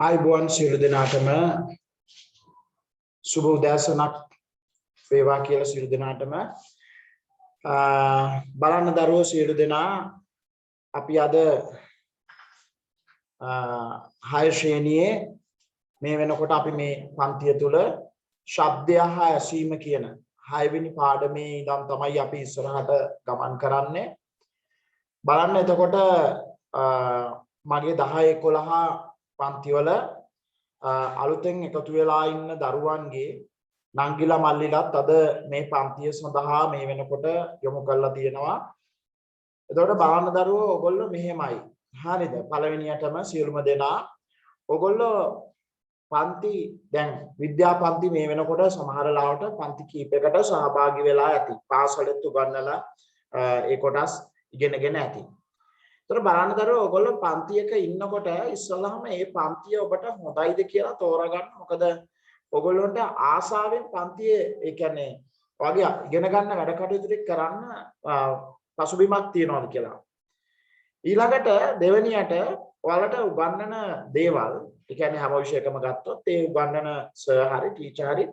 ආයුබෝවන් සියලු දෙනාටම සුබ උදෑසනක් වේවා කියලා සියලු දෙනාටම බලන්න දරුවෝ සියලු දෙනා අපි අද 6 ශ්‍රේණියේ මේ වෙනකොට අපි මේ පන්තිය තුල ශබ්දය හා ඇසීම කියන 6 වෙනි පාඩමේ ඉඳන් තමයි අපි ඉස්සරහට ගමන් කරන්නේ බලන්න එතකොට මගේ 10 11 පන්තිවල අලුතෙන් එකතු වෙලා ඉන්න දරුවන්ගේ නංගිලා මල්ලිලාත් අද මේ පන්තිය සඳහා මේ වෙනකොට යොමු කරලා තියෙනවා. එතකොට බලන්න දරුවෝ ඔයගොල්ලෝ මෙහෙමයි. හරිද? පළවෙනියටම සියලුම දෙනා ඔයගොල්ලෝ පන්ති දැන් විද්‍යාපන්ති මේ වෙනකොට සමහර ලාවට පන්ති කීපයකට සහභාගී වෙලා ඇති. පාසලෙත් උගන්වලා ඒ කොටස් ඉගෙනගෙන ඇති. ඒතර බලන්න දරුවෝ ඔයගොල්ලෝ පන්තියක ඉන්නකොට ඉස්සෙල්ලාම මේ පන්තිය ඔබට හොඳයිද කියලා තෝරගන්න. මොකද ඔයගොල්ලන්ට ආසාවෙන් පන්තියේ ඒ කියන්නේ වගේ ඉගෙන ගන්න වැඩ කටයුතු ටික කරන්න පසුබිමක් තියනවාද කියලා. ඊළඟට දෙවෙනියට ඔයාලට උගන්වන දේවල්, ඒ කියන්නේ හැම විෂයකම ගත්තොත් ඒ උගන්වන සර් හරි ටීචර් හරි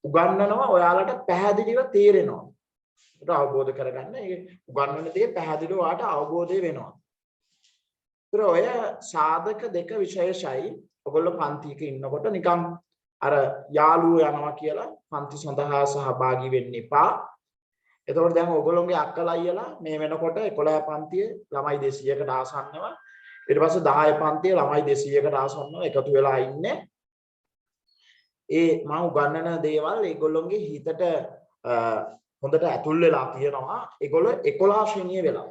උගන්වනවා ඔයාලට පැහැදිලිව තේරෙනවා. ඒක අවබෝධ කරගන්න. ඒ උගන්වන දේ පැහැදිලිව ඔයාලට අවබෝධය වෙනවා. ඒතර ඔය සාධක දෙක විශේෂයි. ඔයගොල්ලෝ පන්තියක ඉන්නකොට නිකන් අර යාළුවෝ යනවා කියලා පන්ති සඳහා සහභාගී වෙන්න එපා. එතකොට දැන් ඔයගොල්ලෝගේ අක්කලා අයියලා මේ වෙනකොට 11 පන්තියේ ළමයි 200කට ආසන්නව ඊට පස්සේ 10 පන්තියේ ළමයි 200කට ආසන්නව එකතු වෙලා ඉන්නේ. ඒ මම උගන්වන දේවල් ඒගොල්ලෝගේ හිතට හොඳට ඇතුල් වෙලා තියෙනවා. ඒගොල්ලෝ 11 ශ්‍රේණියේ වෙලා.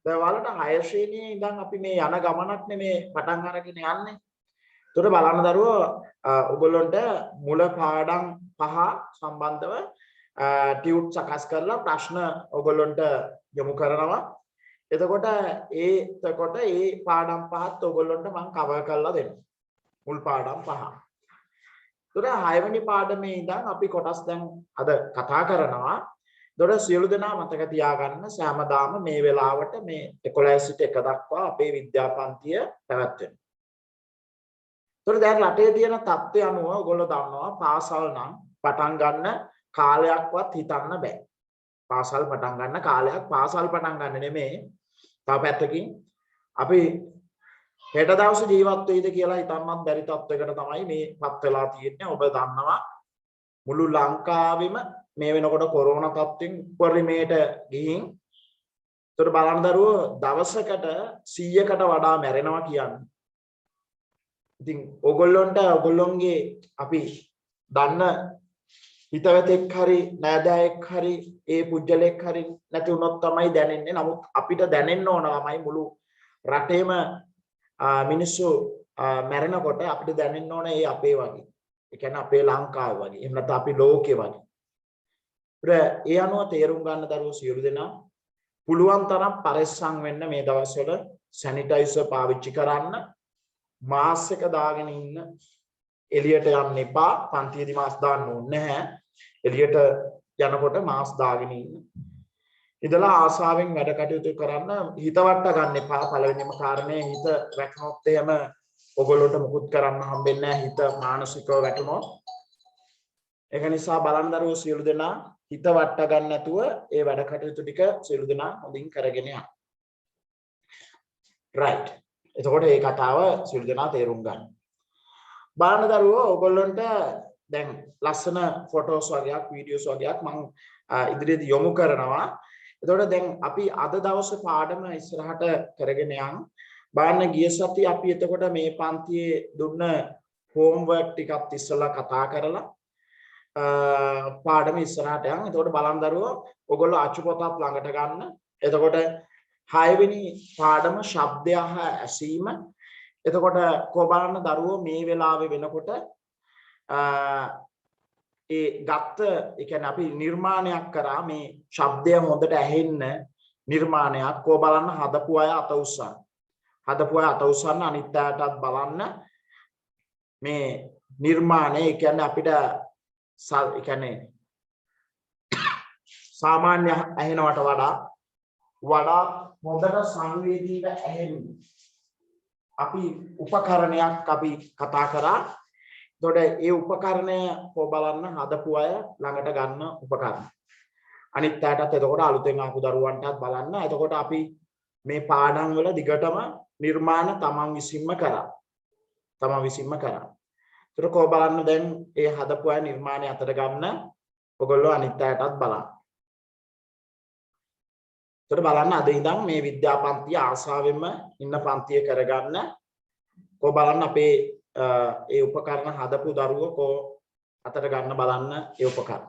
දැන් ඔයාලට 6 ශ්‍රේණියේ ඉඳන් අපි මේ යන ගමනක් නෙමේ පටන් අරගෙන යන්නේ. ඒකට බලන්න දරුවෝ ඔයගොල්ලන්ට මුල පාඩම් 5 සම්බන්ධව ටියුට් සකස් කරලා ප්‍රශ්න ඔයගොල්ලන්ට යොමු කරනවා. එතකොට ඒ පාඩම් 5ත් ඔයගොල්ලන්ට මම කවර් කරලා දෙනවා. මුල් පාඩම් 5. ඒතර 6 වෙනි පාඩමේ ඉඳන් අපි කොටස් දැන් අද කතා කරනවා. ඒතර සියලු දෙනා මතක තියාගන්න සෑමදාම මේ වෙලාවට මේ 11 සිට 1 දක්වා අපේ විද්‍යාපන්තිය පැවැත්වෙනවා. ඒතර දැන් රටේ තියෙන තත්ත්වය අනුව ඔයගොල්ලෝ දන්නවා පාසල් නම් පටන් ගන්න කාලයක්වත් හිතන්න බෑ. පාසල් පටන් ගන්න කාලයක් පාසල් පටන් ගන්න නෙමෙයි. තව පැත්තකින් අපි හෙට දවසේ ජීවත් වෙයිද කියලා හිතන්නත් බැරි තත්වයකට තමයි මේපත් වෙලා තියෙන්නේ. ඔබ දන්නවා මුළු ලංකාවෙම මේ වෙනකොට කොරෝනා තත්ත්වෙන් උපරිමයට ගිහින් ඒතර බලන්න දරුවෝ දවසකට 100කට වඩා මැරෙනවා කියන්නේ. ඉතින් ඔයගොල්ලන්ගේ අපි දන්න හිතවතෙක් හරි නෑදෑයෙක් හරි ඒ පුජ්‍යලෙක් හරි නැති වුණොත් තමයි දැනෙන්නේ. නමුත් අපිට දැනෙන්න ඕන ළමයි මුළු රටේම මිනිස්සු මැරෙනකොට අපිට දැනෙන්න ඕන ඒ අපේ වගේ. ඒ කියන්නේ අපේ ලංකාව වගේ. එහෙම නැත්නම් අපි ලෝකේ වගේ. ඒ අනුව තේරුම් ගන්න දරුවෝ සියලු දෙනා පුළුවන් තරම් පරිස්සම් වෙන්න මේ දවස්වල සැනිටයිසර් පාවිච්චි කරන්න. මාස්ක් එක දාගෙන ඉන්න. එළියට යන්න එපා. පන්තියේදී මාස්ක් දාන්න ඕනේ නැහැ. එළියට යනකොට මාස්ක් දාගෙන ඉන්න. ඉතලා ආසාවෙන් වැඩ කටයුතු කරන්න හිතවට ගන්න එපා. පළවෙනිම කාරණේ හිත වැටුනොත් එහෙම ඔයගොල්ලන්ට මුකුත් කරන්න හම්බෙන්නේ නැහැ. හිත මානසිකව වැටුනොත්. ඒක නිසා බලන් දරුවෝ සියලු දෙනා හිත වට ගන්න නැතුව ඒ වැඩ කටයුතු ටික සියලු දෙනා හොඳින් කරගෙන යන්න. right. එතකොට මේ කතාව සියලු දෙනා තේරුම් ගන්න. බලන්න දරුවෝ ඔයගොල්ලන්ට දැන් ලස්සන ෆොටෝස් වගේක් වීඩියෝස් වගේක් මම ඉදිරියට යොමු කරනවා. එතකොට දැන් අපි අද දවසේ පාඩම ඉස්සරහට කරගෙන යන්. බලන්න ගිය සතියේ අපි එතකොට මේ පන්තියේ දුන්න හෝම්වර්ක් ටිකක් ඉස්සලා කතා කරලා පාඩම ඉස්සරහට යන්. එතකොට බලන්න දරුවෝ ඔයගොල්ලෝ අච්චු පොතක් ළඟට ගන්න. එතකොට 6 වෙනි පාඩම ශබ්දය හා ඇසීම. එතකොට කො බලන්න දරුවෝ මේ වෙලාවේ වෙනකොට ඒ ගත්ත ඒ කියන්නේ අපි නිර්මාණයක් කරා මේ ශබ්දය හොඳට ඇහෙන්න නිර්මාණයක් කො බලන්න හදපු අය අත උස්සන්න. හදපු අය අත උස්සන්න අනිත් අයටත් බලන්න මේ නිර්මාණය ඒ කියන්නේ අපිට ඒ කියන්නේ සාමාන්‍ය ඇහෙනවට වඩා හොඳට සංවේදීව ඇහෙන්නේ. අපි උපකරණයක් අපි කතා කරා. එතකොට ඒ උපකරණය කො බලන්න හදපු අය ළඟට ගන්න උපකරණ. අනිත් අයටත් එතකොට අලුතෙන් ආපු දරුවන්ටත් බලන්න. එතකොට අපි මේ පාඩම් වල දිගටම නිර්මාණ තමන් විසින්ම කරා. තමන් විසින්ම කරා. එතකොට කො බලන්න දැන් ඒ හදපු අය නිර්මාණය අතර ගන්න ඔයගොල්ලෝ අනිත් අයටත් බලන්න. එතකොට බලන්න අද ඉඳන් මේ විද්‍යාපන්තිය ආසාවෙන්ම ඉන්න පන්තිය කරගන්න. කො බලන්න අපේ ඒ උපකරණ හදපු දරුවෝ කො අතට ගන්න බලන්න ඒ උපකරණ.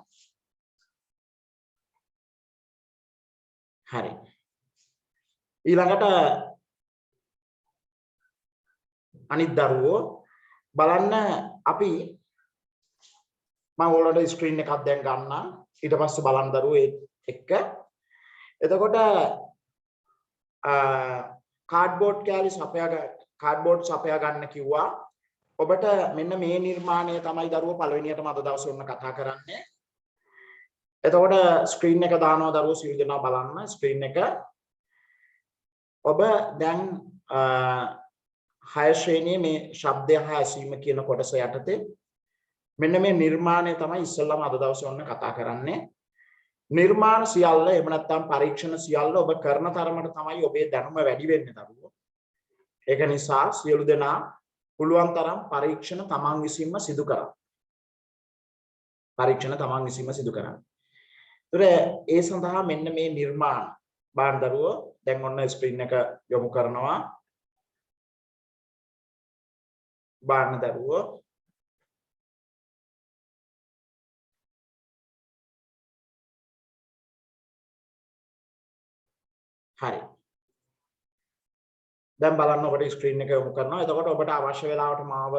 හරි. ඊළඟට අනිත් දරුවෝ බලන්න අපි මම ඔයාලට ස්ක්‍රීන් එකක් දැන් ගන්නම්. ඊට පස්සේ බලන්න දරුවෝ එක්ක. එතකොට කාඩ්බෝඩ් කෑලි කාඩ්බෝඩ් සපයා ගන්න කිව්වා. ඔබට මෙන්න මේ නිර්මාණය තමයි දරුවෝ පළවෙනියටම අද දවසේ ඔන්න කතා කරන්නේ. එතකොට ස්ක්‍රීන් එක දානවා දරුවෝ සියලු දෙනා බලන්න ස්ක්‍රීන් එක. ඔබ දැන් 6 ශ්‍රේණියේ මේ ශබ්දය හා ඇසීම කියන කොටස යටතේ මෙන්න මේ නිර්මාණය තමයි ඉස්සෙල්ලාම අද දවසේ ඔන්න කතා කරන්නේ. නිර්මාණ සියල්ල එහෙම නැත්නම් පරීක්ෂණ සියල්ල ඔබ කරන තරමට තමයි ඔබේ දැනුම වැඩි වෙන්නේ දරුවෝ. ඒක නිසා සියලු දෙනා පුළුවන් තරම් පරීක්ෂණ තමන් විසින්ම සිදු කරන්න. පරීක්ෂණ තමන් විසින්ම සිදු කරන්න. ඒතර ඒ සඳහා මෙන්න මේ නිර්මාණ බලන්න දරුවෝ දැන් ඔන්න ස්ක්‍රීන් එක යොමු කරනවා. බලන්න දරුවෝ හරි. දැන් බලන්න ඔබට ස්ක්‍රීන් එක යොමු කරනවා. එතකොට ඔබට අවශ්‍ය වෙලාවට මාව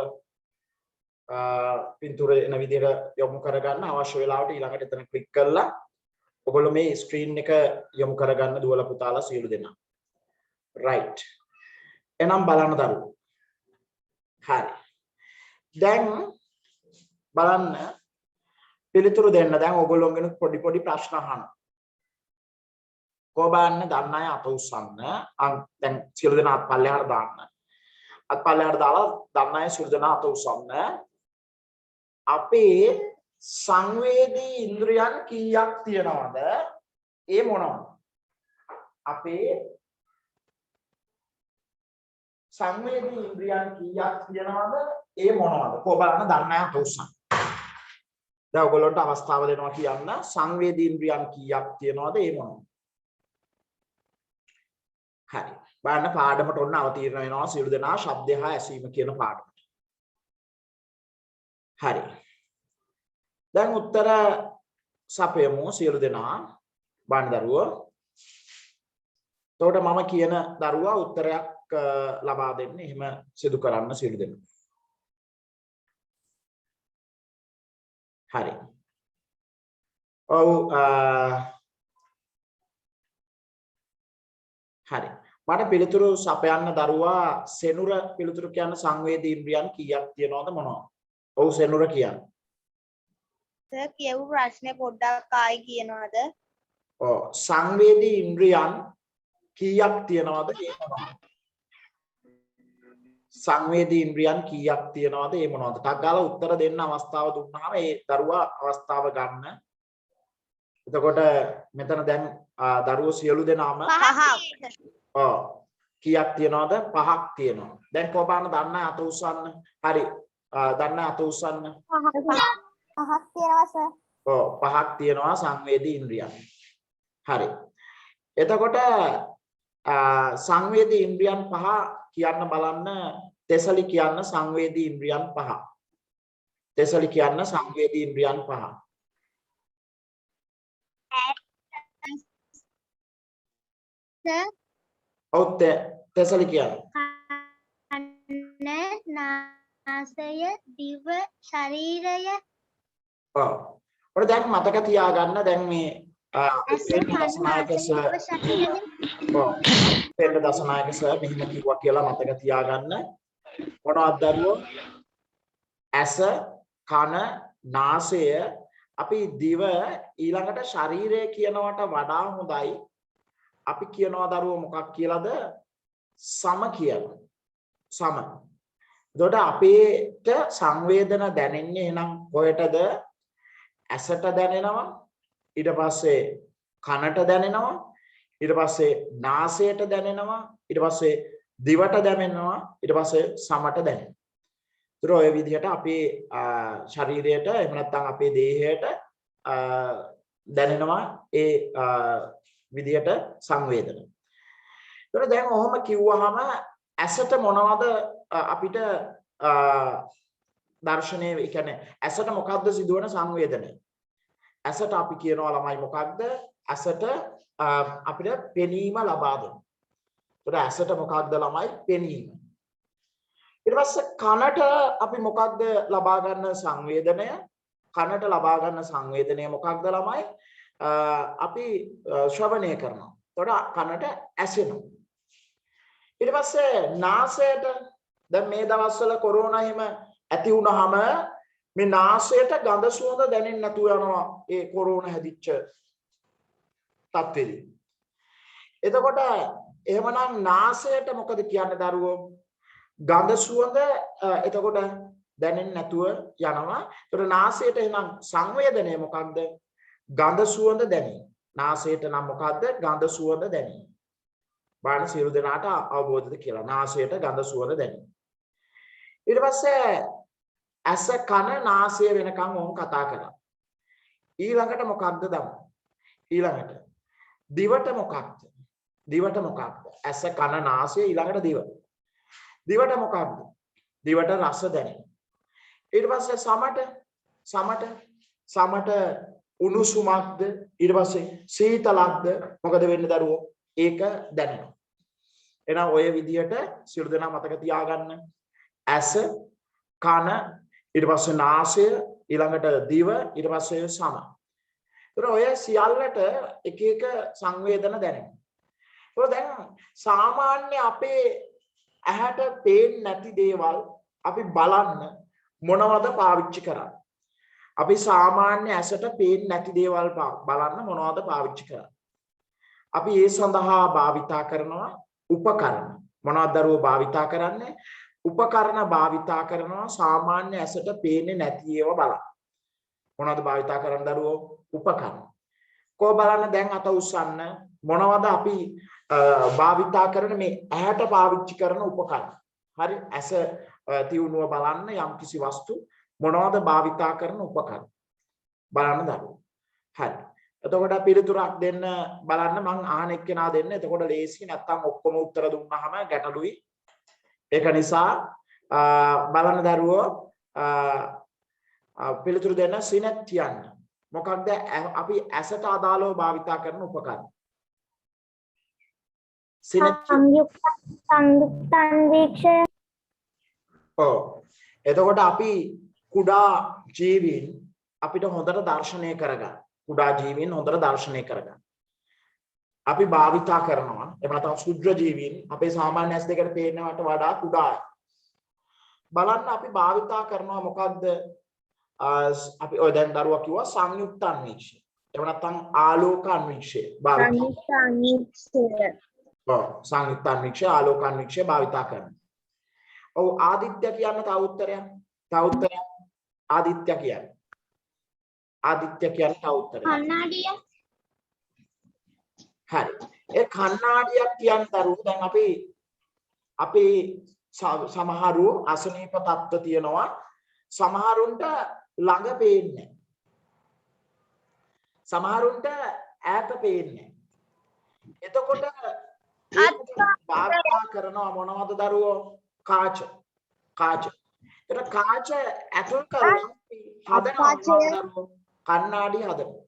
පින්තූරේ එන විදිහට යොමු කරගන්න අවශ්‍ය වෙලාවට ඊළඟට එතන ක්ලික් කරලා ඔයගොල්ලෝ මේ ස්ක්‍රීන් එක යොමු කරගන්න දුවලා පුතාලා සියලු දෙනා. right. එනම් බලන්න දරුවෝ. හරි. දැන් බලන්න පිළිතුරු දෙන්න. දැන් ඔයගොල්ලෝගෙන පොඩි ප්‍රශ්න අහන්න. කොබන්න දන්න අය අත උස්සන්න. දැන් සියලු දෙනා අත් පල්ලෙහාට දාන්න. අත් පල්ලෙහාට දාලා දන්න අය සියලු දෙනා අත උස්සන්න. අපේ සංවේදී ඉන්ද්‍රියන් කීයක් තියනවද? ඒ මොනවද? අපේ සංවේදී ඉන්ද්‍රියන් කීයක් තියනවද? ඒ මොනවද? කොබන්න දන්න අය අත උස්සන්න. දැන් ඔයගොල්ලන්ට අවස්ථාව දෙනවා කියන්න සංවේදී ඉන්ද්‍රියන් කීයක් තියනවද? ඒ මොනවද? හරි. බලන්න පාඩමට ඔන්න අවතීර්ණ වෙනවා සියලු දෙනා ශබ්දය හා ඇසීම කියන පාඩමට. හරි. දැන් උත්තර සපයමු සියලු දෙනා. බලන්න දරුවෝ. එතකොට මම කියන දරුවා උත්තරයක් ලබා දෙන්න. එහෙම සිදු කරන්න සියලු දෙනා. හරි. ඔව් හරි. මට පිළිතුරු සපයන්න දරුවා සෙනුර පිළිතුරු කියන සංවේදී ඉන්ද්‍රියන් කීයක් තියනවද මොනවද? ඔව් සෙනුර කියන්නේ. සර් කියවු ප්‍රශ්නේ පොඩ්ඩක් ආයි කියනවද? ඔව් සංවේදී ඉන්ද්‍රියන් කීයක් තියනවද ඒ මොනවද? සංවේදී ඉන්ද්‍රියන් කීයක් තියනවද ඒ මොනවද? ටක් ගාලා උත්තර දෙන්න අවස්ථාව දුන්නාම ඒ දරුවා අවස්ථාව ගන්න. එතකොට මෙතන දැන් දරුවෝ සියලු දෙනාම පහක්. ඔව් කීයක් තියනවද? පහක් තියෙනවා. දැන් කොබාන දන්න අත උස්සන්න. හරි. දන්න අත උස්සන්න. පහක් තියෙනවා සර්. ඔව් පහක් තියෙනවා සංවේදී ඉන්ද්‍රියන්. හරි. එතකොට සංවේදී ඉන්ද්‍රියන් පහ කියන්න බලන්න තෙසලි කියන්න සංවේදී ඉන්ද්‍රියන් පහ. තෙසලි කියන්න සංවේදී ඉන්ද්‍රියන් පහ. ඔව් තෙසලි කියන්නේ. කන, නාසය, දිව, ශරීරය. ඔව්. ඔය දැන් මතක තියාගන්න දැන් මේ දසනායක සර් දසනායක සර් මෙහෙම කිව්වා කියලා මතක තියාගන්න. මොනවද දරුවෝ? ඇස, කන, නාසය, අපි දිව ඊළඟට ශරීරය කියනවට වඩා හොඳයි අපි කියනවා දරුවෝ මොකක් කියලාද? සම කියලා. සම. එතකොට අපේට සංවේදන දැනෙන්නේ එහෙනම් කොහෙටද? ඇසට දැනෙනවා, ඊට පස්සේ කනට දැනෙනවා, ඊට පස්සේ නාසයට දැනෙනවා, ඊට පස්සේ දිවට දැනෙනවා, ඊට පස්සේ සමට දැනෙනවා. ඒතර ඔය විදිහට අපේ ශරීරයට එහෙම නැත්නම් අපේ දේහයට දැනෙනවා ඒ විදිහට සංවේදන. ඒතර දැන් ඔහොම කිව්වහම ඇසට මොනවද අපිට දර්ශනය, ඒ කියන්නේ ඇසට මොකද්ද සිදුවන සංවේදනය? ඇසට අපි කියනවා ළමයි මොකක්ද? ඇසට අපිට පෙනීම ලබා දෙනවා. ඒතර ඇසට මොකක්ද ළමයි? පෙනීම. ඊට පස්සේ කනට අපි මොකක්ද ලබා ගන්න සංවේදනය? කනට ලබා ගන්න සංවේදනය මොකක්ද ළමයි? අපි ශ්‍රවණය කරනවා. ඒතකොට කනට ඇසෙනවා. ඊට පස්සේ නාසයට දැන් මේ දවස්වල කොරෝනා එහෙම ඇති වුණාම මේ නාසයට ගඳ සුවඳ දැනෙන්නේ නැතුව යනවා ඒ කොරෝනා හැදිච්ච තත්ත්වෙදී. එතකොට එහෙමනම් නාසයට මොකද කියන්නේ දරුවෝ? ගඳ සුවඳ එතකොට දැනෙන්නේ නැතුව යනවා. ඒතර නාසයට එහෙනම් සංවේදනය මොකක්ද? ගඳ සුවඳ දැනීම. නාසයට නම් මොකක්ද? ගඳ සුවඳ දැනීම. බාන සියලු දෙනාට අවබෝධද කියලා. නාසයට ගඳ සුවඳ දැනීම. ඊට පස්සේ ඇස කන නාසය වෙනකන් ඕම් කතා කරා. ඊළඟට මොකක්ද දම? ඊළඟට දිවට මොකක්ද? දිවට මොකක්ද? ඇස කන නාසය ඊළඟට දිව. දිවට මොකක්ද? දිවට රස දැනෙන. ඊට පස්සේ සමට උණුසුමක්ද? ඊට පස්සේ සීතලක්ද? මොකද වෙන්නේ දරුවෝ? ඒක දැනෙනවා. එහෙනම් ඔය විදියට සියලු දෙනා මතක තියාගන්න. ඇස කන ඊට පස්සේ නාසය ඊළඟට දිව ඊට පස්සේ සම. ඒතර ඔය සියල්ලට එක එක සංවේදන දැනෙනවා. ඒක දැන් සාමාන්‍ය අපේ ඇහැට පේන්නේ නැති දේවල් අපි බලන්න මොනවද පාවිච්චි කරන්නේ? අපි සාමාන්‍ය ඇසට පේන්නේ නැති දේවල් බලන්න මොනවද පාවිච්චි කරන්නේ? අපි ඒ සඳහා භාවිතා කරනවා උපකරණ. මොනවද දරුවෝ භාවිතා කරන්නේ? උපකරණ භාවිතා කරනවා සාමාන්‍ය ඇසට පේන්නේ නැති ඒවා බලන්න. මොනවද භාවිතා කරන්නේ දරුවෝ? උපකරණ. කොහොම බලන්න දැන් අත උස්සන්න මොනවද අපි භාවිතා කරන මේ ඇහැට පාවිච්චි කරන උපකරණ. හරි ඇස තියුණුව බලන්න යම් කිසි වස්තු මොනවද භාවිතා කරන උපකරණ. බලන්න දරුවෝ. හරි. එතකොට පිළිතුරක් දෙන්න බලන්න මං අහන එක්කෙනා දෙන්න. එතකොට ලේසි නැත්තම් ඔක්කොම උත්තර දුන්නාම ගැටලුයි. ඒක නිසා බලන්න දරුවෝ පිළිතුරු දෙන්න සිනත් කියන්න. මොකක්ද අපි ඇසට අදාළව භාවිතා කරන උපකරණ? සංයුක්ත අන්වීක්ෂය. ඔව්. එතකොට අපි කුඩා ජීවීන් අපිට හොඳට දර්ශනය කරගන්න. කුඩා ජීවීන් හොඳට දර්ශනය කරගන්න. අපි භාවිතා කරනවා. එහෙම නැත්නම් ශුද්‍ර ජීවීන් අපේ සාමාන්‍ය ඇස් දෙකට පේනවට වඩා කුඩායි. බලන්න අපි භාවිතා කරනවා මොකක්ද? අපි ඔය දැන් දරුවා කිව්වා සංයුක්ත අන්වීක්ෂය. එහෙම නැත්නම් ආලෝක අන්වීක්ෂය භාවිතා. සංයුක්ත අන්වීක්ෂය. ඔව් සංයුක්ත අන්වීක්ෂය ආලෝක අන්වීක්ෂය භාවිතා කරනවා. ඔව් ආදිත්‍ය කියන්න තව උත්තරයක්. ආදිත්‍ය කියන්නේ. ආදිත්‍ය කියන්නේ තව උත්තරයක්. කණ්ණාඩිය. හරි. ඒ කණ්ණාඩියක් කියන දරුවෝ දැන් අපි සමහරු අසනීප තත්ත්ව තියෙනවා. සමහරුන්ට ළඟ පේන්නේ. සමහරුන්ට ඈත පේන්නේ. එතකොට භාවිතා කරනවා මොනවද දරුවෝ? කාච. ඒක කාච ඇතුල් කරලා හදනවා දරුවෝ. කණ්ණාඩි හදනවා.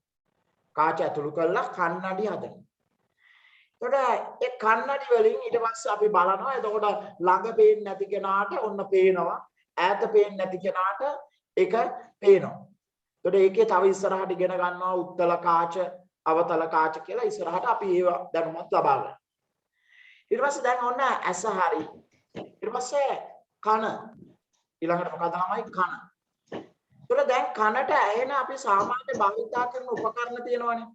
කාච ඇතුළු කරලා කණ්ණාඩි හදනවා. එතකොට ඒ කන්නඩි වලින් ඊට පස්සේ අපි බලනවා. එතකොට ළඟ පේන්නේ නැති කෙනාට ඔන්න පේනවා. ඈත පේන්නේ නැති කෙනාට ඒක පේනවා. එතකොට ඒකේ තව ඉස්සරහට ඉගෙන ගන්නවා උත්තල කාච, අවතල කාච කියලා ඉස්සරහට අපි ඒව දැනුමත් ලබා ගන්නවා. ඊට පස්සේ දැන් ඔන්න ඇස හරි. ඊට පස්සේ කන. ඊළඟට මොකද ළමයි? කන. එතකොට දැන් කනට ඇහෙන අපි සාමාන්‍ය භාවිතා කරන උපකරණ තියෙනවනේ.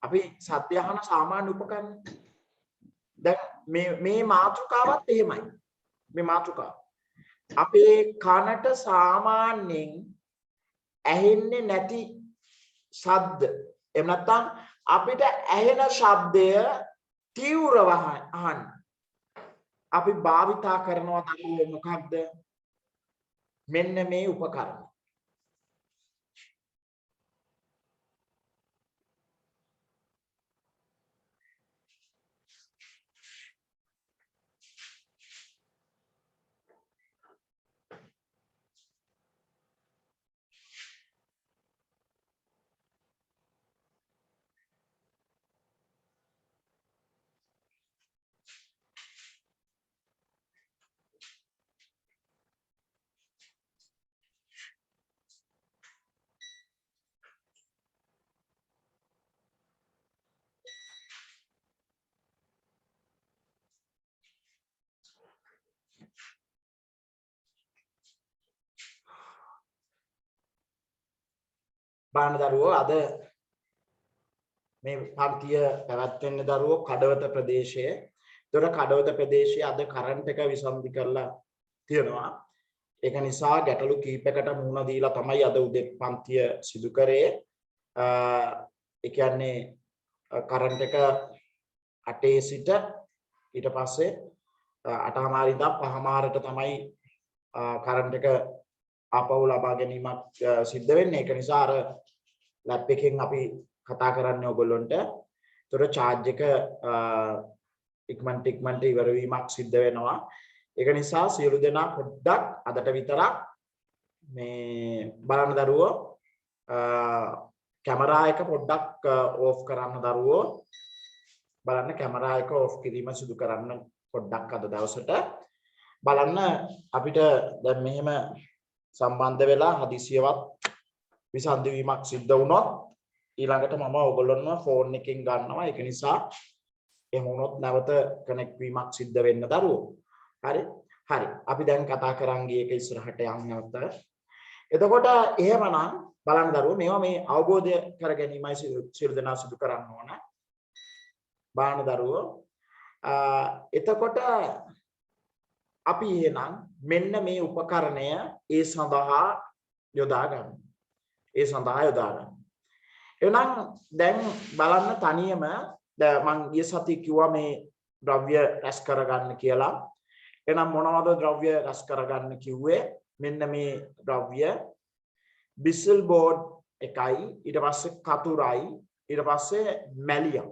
අපි සත්‍ය අහන සාමාන්‍ය උපකරණ. දැන් මේ මාතෘකාවත් එහෙමයි. මේ මාතෘකාව. අපේ කනට සාමාන්‍යයෙන් ඇහෙන්නේ නැති ශබ්ද. එහෙම නැත්නම් අපිට ඇහෙන ශබ්දය තීව්‍රව අහන්න. අපි භාවිතා කරනවා තමයි මොකක්ද? මෙන්න මේ උපකරණ. බාන දරුවෝ අද මේ පන්තිය පැවැත්වෙන දරුවෝ කඩවත ප්‍රදේශයේ. ඒතර කඩවත ප්‍රදේශයේ අද කරන්ට් එක විසන්ධි කරලා තියෙනවා. ඒක නිසා ගැටලු කීපයකට මුහුණ දීලා තමයි අද උදේ පන්තිය සිදු කරේ. ඒ කියන්නේ කරන්ට් එක 8 සිට ඊට පස්සේ 8:00 ඉඳන් 5:00ට තමයි කරන්ට් එක ආපහු ලබා ගැනීමක් සිද්ධ වෙන්නේ. ඒක නිසා අර ලැප් එකෙන් අපි කතා කරන්නේ ඔයගොල්ලන්ට. ඒතර charge එක ඉක්මනට ඉවර වීමක් සිද්ධ වෙනවා. ඒක නිසා සියලු දෙනා පොඩ්ඩක් අදට විතරක් මේ බලන්න දරුවෝ කැමරා එක පොඩ්ඩක් ඕෆ් කරන්න දරුවෝ. බලන්න කැමරා එක ඕෆ් කිරීම සිදු කරන්න පොඩ්ඩක් අද දවසට. බලන්න අපිට දැන් මෙහෙම සම්බන්ධ වෙලා හදිසියවත් විසන්ධි වීමක් සිද්ධ වුණොත් ඊළඟට මම ඔයගොල්ලන්ව ෆෝන් එකකින් ගන්නවා. ඒක නිසා එහෙම වුණොත් නැවත කනෙක්ට් වීමක් සිද්ධ වෙන්න දරුවෝ. හරි. අපි දැන් කතා කරන් ගියේ ඒක ඉස්සරහට යන්න නැවත. එතකොට එහෙමනම් බලන්න දරුවෝ මේවා මේ අවබෝධය කර ගැනීමයි සියලු දෙනා සිදු කරන්න ඕන. බලන්න දරුවෝ එතකොට අපි එහෙනම් මෙන්න මේ උපකරණය ඒ සඳහා යොදා ගන්න. එහෙනම් දැන් බලන්න තනියම මම ඊයේ සතියේ කිව්වා මේ ද්‍රව්‍ය රැස් කරගන්න කියලා. එහෙනම් මොනවද ද්‍රව්‍ය රැස් කරගන්න කිව්වේ? මෙන්න මේ ද්‍රව්‍ය බිසල් බෝඩ් එකයි ඊට පස්සේ කතුරයි ඊට පස්සේ මැලියම්.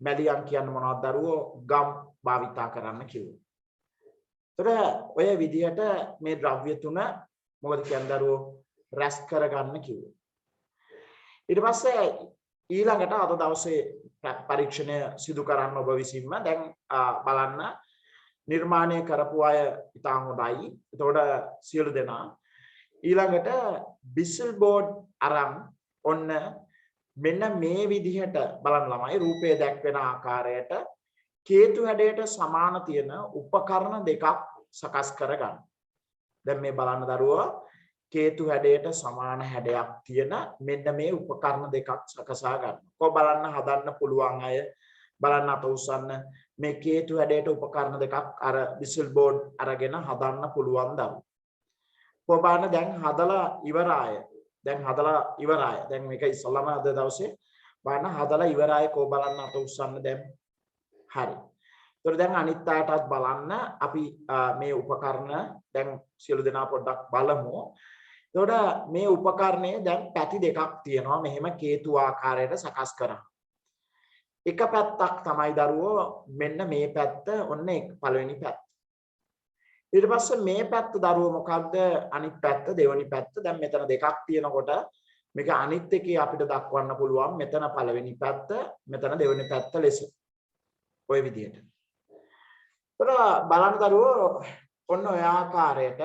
මැලියම් කියන්නේ මොනවද දරුවෝ? ගම් භාවිතා කරන්න කිව්වේ. ඒතර ඔය විදිහට මේ ද්‍රව්‍ය තුන මොකද කියන්නේ දරුවෝ? රැස් කරගන්න කිව්වේ. ඊට පස්සේ ඊළඟට අද දවසේ පරීක්ෂණය සිදු කරන්න ඔබ විසින්ම දැන් බලන්න නිර්මාණය කරපු අය ඉතාම හොඳයි. එතකොට සියලු දෙනා ඊළඟට බිසල් බෝඩ් අරන් ඔන්න මෙන්න මේ විදිහට බලන්න ළමයි රූපය දැක්වෙන ආකාරයට කේතු හැඩයට සමාන තියෙන උපකරණ දෙකක් සකස් කරගන්න. දැන් මේ බලන්න දරුවෝ කේතු හැඩයට සමාන හැඩයක් තියෙන මෙන්න මේ උපකරණ දෙකක් සකසා ගන්න. කො බලන්න හදන්න පුළුවන් අය බලන්න අත උස්සන්න මේ කේතු හැඩයට උපකරණ දෙකක් අර විසල් බෝඩ් අරගෙන හදන්න පුළුවන් දරුවෝ. කො බලන්න දැන් හදලා ඉවරාය. දැන් මේක ඉස්සලම අද දවසේ බලන්න හදලා ඉවරාය. කො බලන්න අත උස්සන්න දැන්. හරි. ඒතර දැන් අනිත් අයටත් බලන්න අපි මේ උපකරණ දැන් සියලු දෙනා පොඩ්ඩක් බලමු. එතකොට මේ උපකරණයේ දැන් පැති දෙකක් තියෙනවා මෙහෙම කේතු ආකාරයට සකස් කරා. එක පැත්තක් තමයි දරුවෝ මෙන්න මේ පැත්ත ඔන්න පළවෙනි පැත්ත. ඊට පස්සේ මේ පැත්ත දරුවෝ මොකක්ද අනිත් පැත්ත දෙවෙනි පැත්ත. දැන් මෙතන දෙකක් තියෙනකොට මේක අනිත් එකේ අපිට දක්වන්න පුළුවන් මෙතන පළවෙනි පැත්ත මෙතන දෙවෙනි පැත්ත ලෙස. ඔය විදිහට. ඒතර බලන්න දරුවෝ ඔන්න ඔය ආකාරයට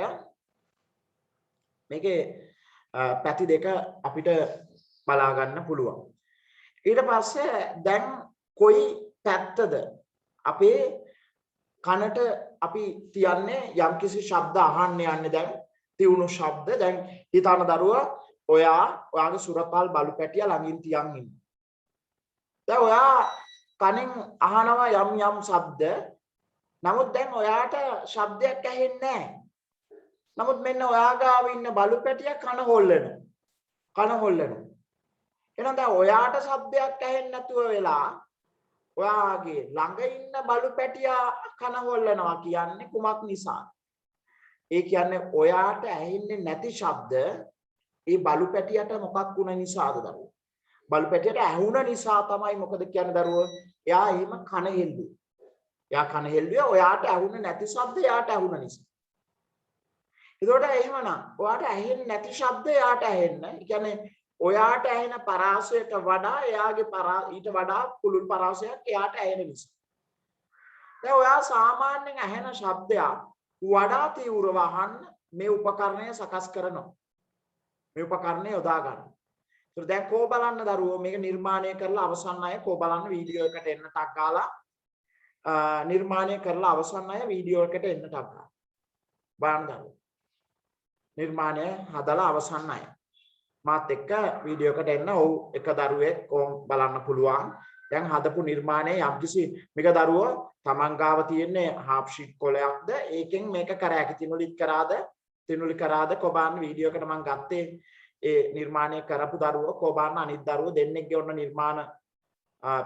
මේකේ පැති දෙක අපිට බලා ගන්න පුළුවන්. ඊට පස්සේ දැන් කොයි පැත්තද අපේ කනට අපි තියන්නේ යම්කිසි ශබ්ද අහන්න යන්නේ දැන් තියුණු ශබ්ද. දැන් හිතන දරුවා ඔයාගේ සුරතල් බලු පැටිය ළඟින් තියන් ඉන්නේ. දැන් ඔයා කනෙන් අහනවා යම් ශබ්ද. නමුත් දැන් ඔයාට ශබ්දයක් ඇහෙන්නේ නැහැ. නමුත් මෙන්න ඔයා ගාව ඉන්න බලු පැටිය කන හොල්ලනවා. කන හොල්ලනවා. එහෙනම් දැන් ඔයාට ශබ්දයක් ඇහෙන්නේ නැතුව වෙලා ඔයාගේ ළඟ ඉන්න බලු පැටියා කන හොල්ලනවා කියන්නේ කුමක් නිසාද? ඒ කියන්නේ ඔයාට ඇහෙන්නේ නැති ශබ්ද ඒ බලු පැටියට මොකක් වුණ නිසාද දරුවෝ? බලු පැටියට ඇහුණ නිසා තමයි මොකද කියන්නේ දරුවෝ? එයා එහෙම කන හෙල්ලුවේ. එයා කන හෙල්ලුවේ ඔයාට ඇහුනේ නැති ශබ්ද එයාට ඇහුණ නිසා. ඒකට එහෙමනම් ඔයාට ඇහෙන්නේ නැති ශබ්ද එයාට ඇහෙන්න. ඒ කියන්නේ ඔයාට ඇහෙන පරාසයට වඩා එයාගේ ඊට වඩා පුළුල් පරාසයක් එයාට ඇහෙන නිසා. දැන් ඔයා සාමාන්‍යයෙන් ඇහෙන ශබ්දයක් වඩා තීව්‍රව අහන්න මේ උපකරණය සකස් කරනවා. මේ උපකරණය යොදා ගන්න. ඒත් දැන් කෝ බලන්න දරුවෝ මේක නිර්මාණය කරලා අවසන් අය කෝ බලන්න වීඩියෝ එකට එන්න ටක් ගාලා නිර්මාණය කරලා අවසන් අය වීඩියෝ එකට එන්න ටක් ගාලා බලන්න දරුවෝ. නිර්මාණය හදලා අවසන් අය මාත් එක්ක වීඩියෝ එකට එන්න ඔව් එක දරුවෙක් කොහොම බලන්න පුළුවන්. දැන් හදපු නිර්මාණය යම්කිසි මේක දරුවෝ තමන් ගාව තියෙන්නේ හාෆ් ෂීට් කොලයක්ද ඒකෙන් මේක කරාකි තිනුලි කරාද කොබාන්න වීඩියෝ එකට මම ගත්තේ ඒ නිර්මාණය කරපු දරුවෝ කොබාන්න අනිත් දරුවෝ දෙන්නෙක්ගේ ඔන්න නිර්මාණ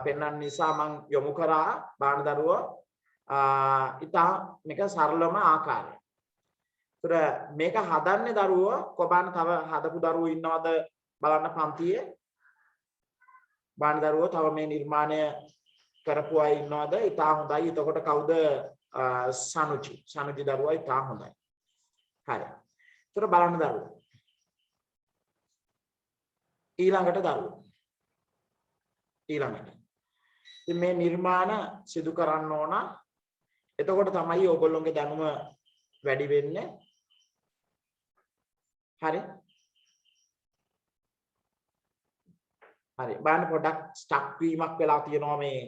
පෙන්වන්න නිසා මම යොමු කරා බාන දරුවෝ ඉතා මේක සරලම ආකාරය. ඒතර මේක හදන්නේ දරුවෝ කොබාන්න තව හදපු දරුවෝ ඉන්නවද බලන්න පන්තියේ බාන දරුවෝ තව මේ නිර්මාණය කරපු අය ඉන්නවද? ඉතා හොඳයි. එතකොට කවුද? සනුජි දරුවා ඉතා හොඳයි. හරි. ඒතර බලන්න දරුවෝ. ඊළඟට දරුවෝ. ඉතින් මේ නිර්මාණ සිදු කරන්න ඕන. එතකොට තමයි ඔයගොල්ලෝගේ දැනුම වැඩි වෙන්නේ. හරි. හරි. බලන්න පොඩ්ඩක් ස්ටක් වීමක් වෙලා තියෙනවා මේ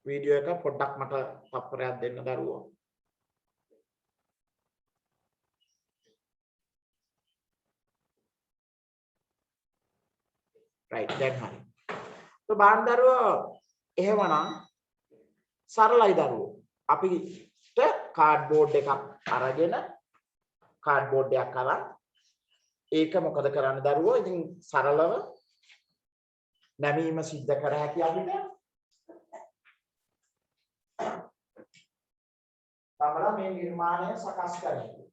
වීඩියෝ එක පොඩ්ඩක් මට තප්පරයක් දෙන්න දරුවෝ. right දැන් හරි. તો බලන්න දරුවෝ එහෙමනම් සරලයි දරුවෝ. අපිට කාඩ්බෝඩ් එකක් අරගෙන කාඩ්බෝඩ් එකක් අරන් ඒක මොකද කරන්න දරුවෝ? ඉතින් සරලව නැමීම සිද්ධ කර හැකි අපිට තමලා මේ නිර්මාණය සකස් කරන්නේ.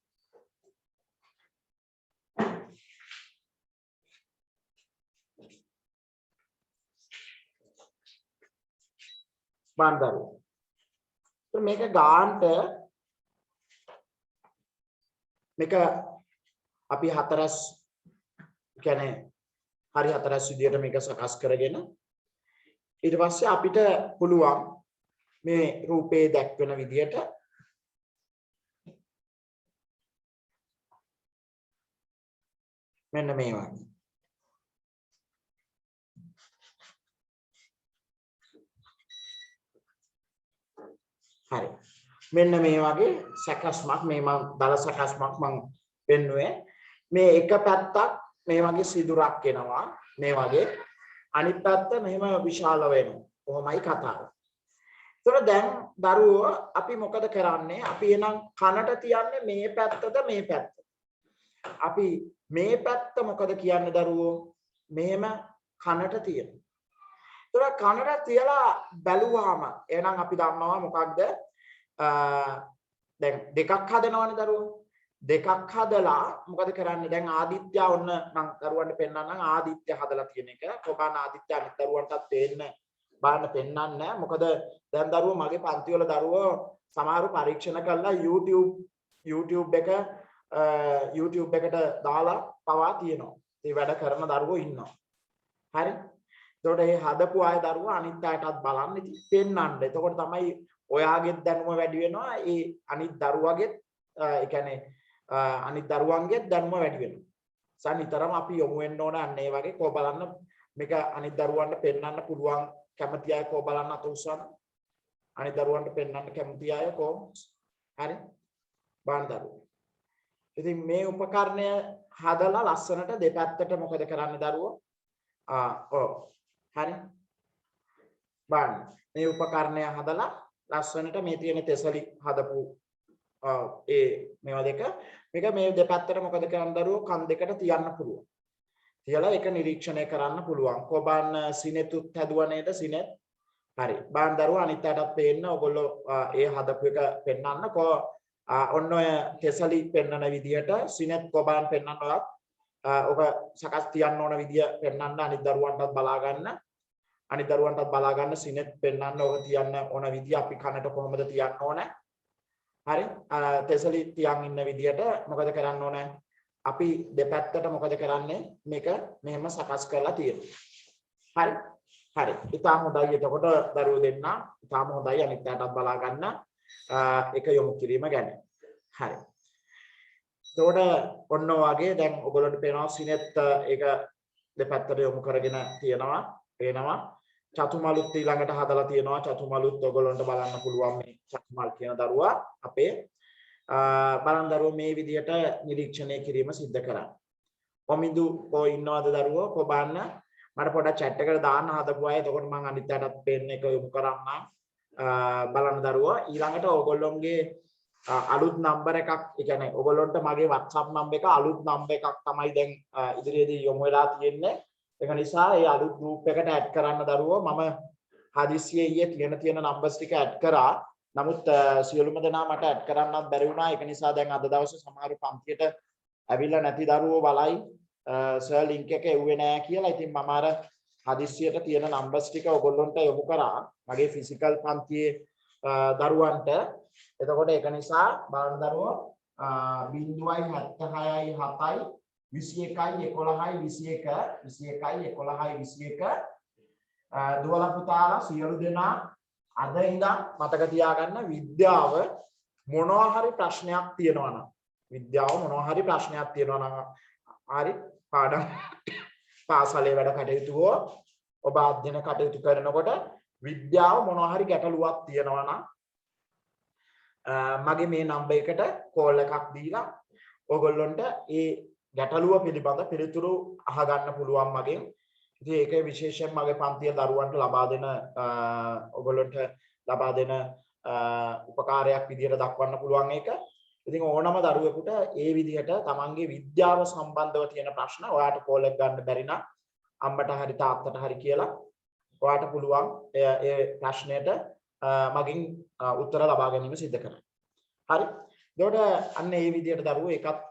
බණ්ඩාරු. මේක ගාන්ට මේක අපි හතරස් කියන්නේ හරි හතරස් විදියට මේක සකස් කරගෙන ඊට පස්සේ අපිට පුළුවන් මේ රූපේ දැක්වෙන විදියට මෙන්න මේ වගේ හරි මෙන්න මේ වගේ සකස්මක් මේ මම දල සකස්මක් මම පෙන්නුවේ මේ එක පැත්තක් මේ වගේ සිදුරක් එනවා මේ වගේ අනිත් පැත්ත මෙහෙම විශාල වෙනවා කොහොමයි කතාව. ඒතර දැන් දරුවෝ අපි මොකද කරන්නේ? අපි එනම් කනට තියන්නේ මේ පැත්තද මේ පැත්ත. අපි මේ පැත්ත මොකද කියන්නේ දරුවෝ? මෙහෙම කනට තියනවා. ඒතර කනට තියලා බැලුවාම එහෙනම් අපි දන්නවා මොකක්ද? දැන් දෙකක් හදනවනේ දරුවෝ. දෙකක් හදලා මොකද කරන්නේ? දැන් ආදිත්‍ය ඔන්න මම දරුවන්ට පෙන්නන්නම් ආදිත්‍ය හදලා තියෙන එක. කොහොමද ආදිත්‍ය අනිත් දරුවන්ටත් පේන්න බලන්න පෙන්නන්න. මොකද දැන් දරුවෝ මගේ පන්ති වල දරුවෝ සමහරව පරීක්ෂණ කරලා YouTube එකට දාලා පවා තියෙනවා. ඒ වැඩ කරන දරුවෝ ඉන්නවා. හරි. එතකොට මේ හදපු අය දරුවෝ අනිත් අයටත් බලන්න ඉතින් පෙන්නන්න. එතකොට තමයි ඔයාගේ දැනුම වැඩි වෙනවා. ඒ අනිත් දරුවගෙත් ඒ කියන්නේ අනිත් දරුවන්ගේ දැනුම වැඩි වෙනවා. සනිතරම අපි යොමු වෙන්න ඕන අන්න ඒ වගේ කෝ බලන්න මේක අනිත් දරුවන්ට පෙන්වන්න පුළුවන් කැමති අය කෝ බලන්න අත උස්සන්න. අනිත් දරුවන්ට පෙන්වන්න කැමති අය කෝ හරි බලන්න දරුවෝ. ඉතින් මේ උපකරණය හදලා ලස්සනට දෙපැත්තට මොකද කරන්නේ දරුවෝ? ඔව් හරි බලන්න මේ උපකරණය හදලා ලස්සනට මේ තියෙන තෙසලි හදපු ඒ මේවා දෙක මේක මේ දෙපැත්තට මොකද කරන්න දරුවෝ කන් දෙකට තියන්න පුළුවන්. තියලා ඒක නිරීක්ෂණය කරන්න පුළුවන්. කොබන් සිනෙතුත් හැදුවා නේද සිනෙත්? හරි. බාන් දරුවෝ අනිත් අයටත් පේන්න ඔයගොල්ලෝ ඒ හදපු එක පෙන්වන්න ඔන්න ඔය තෙසලි පෙන්වන විදියට සිනෙත් කොබන් පෙන්වන්න ඔයත් ඔබ සකස් තියන්න ඕන විදිය පෙන්වන්න අනිත් දරුවන්ටත් බලා ගන්න. අනිත් දරුවන්ටත් බලා ගන්න සිනෙත් පෙන්වන්න ඔබ තියන්න ඕන විදිය අපි කනට කොහොමද තියන්න ඕන. හරි. තෙසලි තියන් ඉන්න විදියට මොකද කරන්න ඕන? අපි දෙපැත්තට මොකද කරන්නේ? මේක මෙහෙම සකස් කරලා තියෙනවා. හරි. හරි. ඉතාලම හොඳයි. එතකොට දරුවෝ දෙන්න ඉතාලම හොඳයි අනිත් පැත්තට බලා ගන්න එක යොමු කිරීම ගැන. හරි. එතකොට ඔන්න ඔයගේ දැන් ඔයගොල්ලන්ට පේනවා සිනෙත් ඒක දෙපැත්තට යොමු කරගෙන තියෙනවා. පේනවා. චතුමලුත් ඊළඟට හදලා තියෙනවා. චතුමලුත් ඔයගොල්ලන්ට බලන්න පුළුවන් මේ චතුමල් කියන දරුවා අපේ බලන් දරුවෝ මේ විදියට නිරීක්ෂණය කිරීම සිද්ධ කරා. කොමිදු කො ඉන්නවද දරුවෝ? කො බලන්න මට පොඩක් chat එකට දාන්න හදපු අය. එතකොට මම අනිත් පැත්තට පේන්න එක යොමු කරන්නම්. බලන්න දරුවෝ ඊළඟට ඔයගොල්ලෝගේ අලුත් නම්බර් එකක් ඒ කියන්නේ ඔයගොල්ලන්ට මගේ WhatsApp නම්බර් එක අලුත් නම්බර් එකක් තමයි දැන් ඉදිරියේදී යොමු වෙලා තියෙන්නේ. ඒක නිසා ඒ අලුත් group එකට add කරන්න දරුවෝ මම හදිස්සියේ ඊයේ තියෙන numbers ටික add කරා. නමුත් සියලුම දෙනා මට add කරන්නත් බැරි වුණා. ඒක නිසා දැන් අද දවසේ සමහර පන්තියට ඇවිල්ලා නැති දරුවෝ බලයි සර් link එක එව්වේ නැහැ කියලා. ඉතින් මම අර හදිස්සියට තියෙන numbers ටික ඔයගොල්ලන්ට යොමු කරා. මගේ physical පන්තියේ දරුවන්ට. එතකොට ඒක නිසා බලන්න දරුවෝ 0.76යි 7යි 21යි 11යි 21 21යි 11යි 21 දුවලා පුතාලා සියලු දෙනා අද ඉඳන් මතක තියාගන්න විද්‍යාව මොනවා හරි ප්‍රශ්නයක් තියෙනවා නම් හරි පාඩම් පාසලේ වැඩ කටයුතු ඔබ අධ්‍යයන කටයුතු කරනකොට විද්‍යාව මොනවා හරි ගැටලුවක් තියෙනවා නම් මගේ මේ නම්බර් එකට කෝල් එකක් දීලා ඔයගොල්ලන්ට ඒ ගැටලුව පිළිබඳ පිළිතුරු අහගන්න පුළුවන් මගෙන්. ඉතින් ඒක විශේෂයෙන් මගේ පන්තියේ දරුවන්ට ලබා දෙන ඔයගොල්ලන්ට ලබා දෙන උපකාරයක් විදියට දක්වන්න පුළුවන් ඒක. ඉතින් ඕනම දරුවෙකුට ඒ විදිහට තමන්ගේ විද්‍යාව සම්බන්ධව තියෙන ප්‍රශ්න ඔයාට කෝල් එක ගන්න බැරි නම් අම්මට හරි තාත්තට හරි කියලා ඔයාට පුළුවන් ඒ ප්‍රශ්නයට මගින් උත්තර ලබා ගැනීම සිදු කරන්න. හරි. එතකොට අන්න ඒ විදිහට දරුවෝ ඒකත්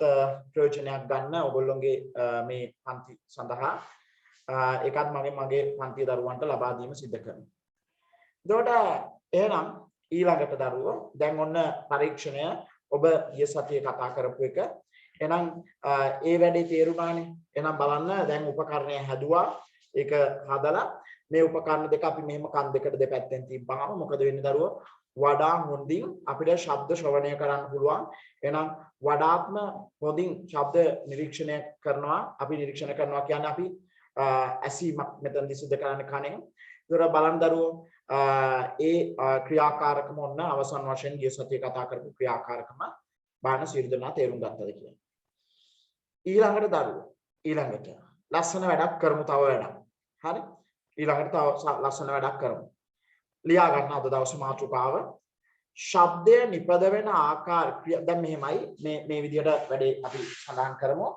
ප්‍රයෝජනයක් ගන්න ඔයගොල්ලෝගේ මේ පන්ති සඳහා ඒකත් මගේ පන්ති දරුවන්ට ලබා දීම සිදු කරනවා. එතකොට එහෙනම් ඊළඟට දරුවෝ දැන් ඔන්න පරීක්ෂණය ඔබ ඊයේ සතියේ කතා කරපු එක. එහෙනම් ඒ වැඩේ තේරුණානේ. එහෙනම් බලන්න දැන් උපකරණය හැදුවා. ඒක හදලා මේ උපකරණ දෙක අපි මෙහෙම කන් දෙකට දෙපැත්තෙන් තිබ්බහම මොකද වෙන්නේ දරුවෝ? වඩා හොඳින් අපිට ශබ්ද ශ්‍රවණය කරන්න පුළුවන්. එහෙනම් වඩාත්ම හොඳින් ශබ්ද නිරීක්ෂණය කරනවා. අපි නිරීක්ෂණය කරනවා කියන්නේ අපි ඇසීමක් මෙතනදි සිදු කරන්න කණෙන්. ඒතර බලන්න දරුවෝ ඒ ක්‍රියාකාරකම ඔන්න අවසන් වශයෙන් ගිය සතියේ කතා කරපු ක්‍රියාකාරකම බාහන සියලුදෙනා තේරුම් ගත්තද කියලා. ඊළඟට ලස්සන වැඩක් කරමු තව වැඩක්. හරි? ඊළඟට තව ලස්සන වැඩක් කරමු. ලියා ගන්න අද දවසේ මාතෘකාව ශබ්දය නිපද වෙන ආකාරය දැන් මෙහෙමයි මේ විදිහට වැඩේ අපි සඳහන් කරමු.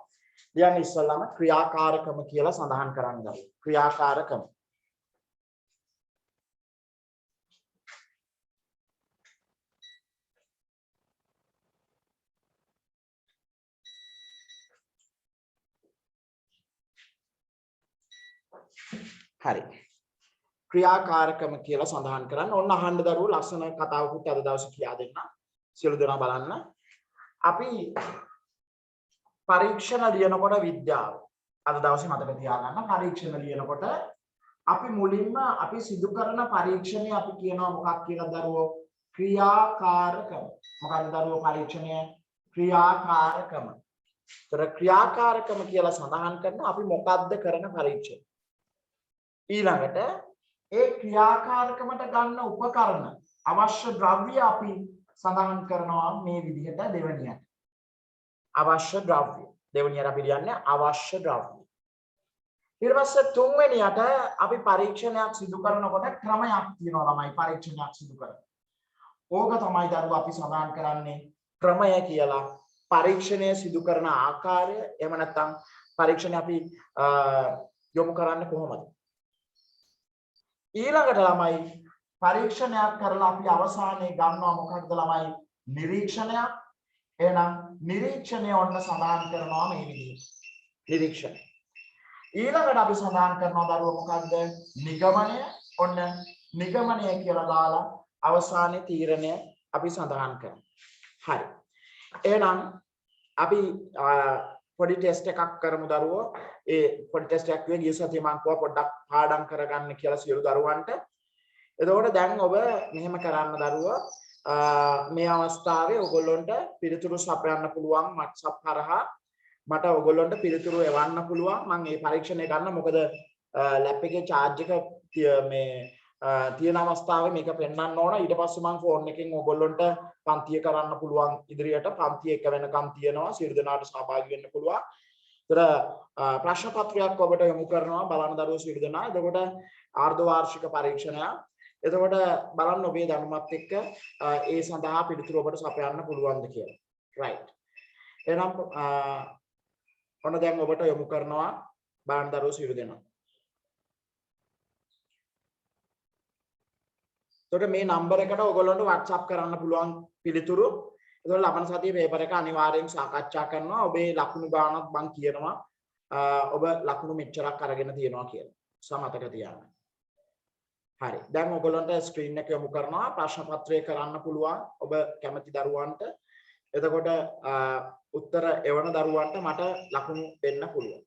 ලියන්න ඉස්සෙල්ලාම ක්‍රියාකාරකම කියලා සඳහන් කරන්න ගමු. ක්‍රියාකාරකම හරි. ක්‍රියාකාරකම කියලා සඳහන් කරන්න. ඔන්න අහන්න දරුවෝ ලස්සන කතාවකුත් අද දවසේ කියා දෙන්න. සියලු දෙනා බලන්න. අපි පරීක්ෂණ ලියනකොට විද්‍යාව අද දවසේ මතක තියාගන්න. පරීක්ෂණ ලියනකොට අපි මුලින්ම අපි සිදු කරන පරීක්ෂණය අපි කියනවා මොකක් කියලා දරුවෝ? ක්‍රියාකාරකම. මොකක්ද දරුවෝ පරීක්ෂණය? ක්‍රියාකාරකම. ඒතර ක්‍රියාකාරකම කියලා සඳහන් කරනවා අපි මොකද්ද කරන පරීක්ෂණ. ඊළඟට ඒ ක්‍රියාකාරකමට ගන්න උපකරණ අවශ්‍ය ද්‍රව්‍ය අපි සඳහන් කරනවා මේ විදිහට දෙවෙනියට. අවශ්‍ය ද්‍රව්‍ය. දෙවෙනියට අපි කියන්නේ අවශ්‍ය ද්‍රව්‍ය. ඊට පස්සේ තුන්වෙනියට අපි පරීක්ෂණයක් සිදු කරනකොට ක්‍රමයක් තියෙනවා ළමයි පරීක්ෂණයක් සිදු කරන. ඕක තමයි දරුවෝ අපි සඳහන් කරන්නේ ක්‍රමය කියලා. පරීක්ෂණය සිදු කරන ආකාරය එහෙම නැත්නම් පරීක්ෂණය අපි යොමු කරන්නේ කොහොමද? ඊළඟට ළමයි පරීක්ෂණයක් කරලා අපි අවසානයේ ගන්නවා මොකක්ද ළමයි? නිරීක්ෂණයක්. එහෙනම් නිරීක්ෂණය ඔන්න සඳහන් කරනවා මේ විදිහට. නිරීක්ෂණය. ඊළඟට අපි සඳහන් කරනවා දරුවෝ මොකක්ද? නිගමනය. ඔන්න නිගමනය කියලා දාලා අවසානයේ තීරණය අපි සඳහන් කරනවා. හරි. එහෙනම් අපි පොඩි ටෙස්ට් එකක් කරමු දරුවෝ. ඒ පොඩි ටෙස්ට් එකක් ගිය සතියේ මම කිව්වා පොඩ්ඩක් පාඩම් කරගන්න කියලා සියලු දරුවන්ට. එතකොට දැන් ඔබ මෙහෙම කරන්න දරුවෝ. මේ අවස්ථාවේ ඔයගොල්ලොන්ට පිළිතුරු සපයන්න පුළුවන් WhatsApp කරහා මට ඔයගොල්ලොන්ට පිළිතුරු එවන්න පුළුවන්. මම මේ පරීක්ෂණය ගන්න මොකද ලැප් එකේ charge එක මේ තියෙන අවස්ථාවේ මේක පෙන්වන්න ඕන. ඊට පස්සේ මම ෆෝන් එකෙන් ඔයගොල්ලොන්ට පන්තිය කරන්න පුළුවන් ඉදිරියට පන්තිය එක වෙනකම් තියෙනවා. සියලු දෙනාට සහභාගී වෙන්න පුළුවන්. ඒතර ප්‍රශ්න පත්‍රයක් ඔබට යොමු කරනවා බලන්න දරුවෝ සියලු දෙනා. එතකොට ආර්ධ වාර්ෂික පරීක්ෂණයක්. එතකොට බලන්න ඔබේ දැනුමත් එක්ක ඒ සඳහා පිළිතුරු ඔබට සපයන්න පුළුවන්ද කියලා. right. එහෙනම් ඔන්න දැන් ඔබට යොමු කරනවා බලන්න දරුවෝ සියලු දෙනා. එතකොට මේ නම්බර එකට ඔයගොල්ලන්ට WhatsApp කරන්න පුළුවන් පිළිතුරු. එතකොට ලබන සතියේ පේපර් එක අනිවාර්යෙන් සාකච්ඡා කරනවා. ඔබේ ලකුණු ගානක් මම කියනවා. ඔබ ලකුණු මෙච්චරක් අරගෙන තියෙනවා කියලා. සමතක තියාගන්න. හරි. දැන් ඔයගොල්ලන්ට ස්ක්‍රීන් එක යොමු කරනවා. ප්‍රශ්න පත්‍රය කරන්න පුළුවන් ඔබ කැමති දරුවන්ට. එතකොට උත්තර එවන දරුවන්ට මට ලකුණු දෙන්න පුළුවන්.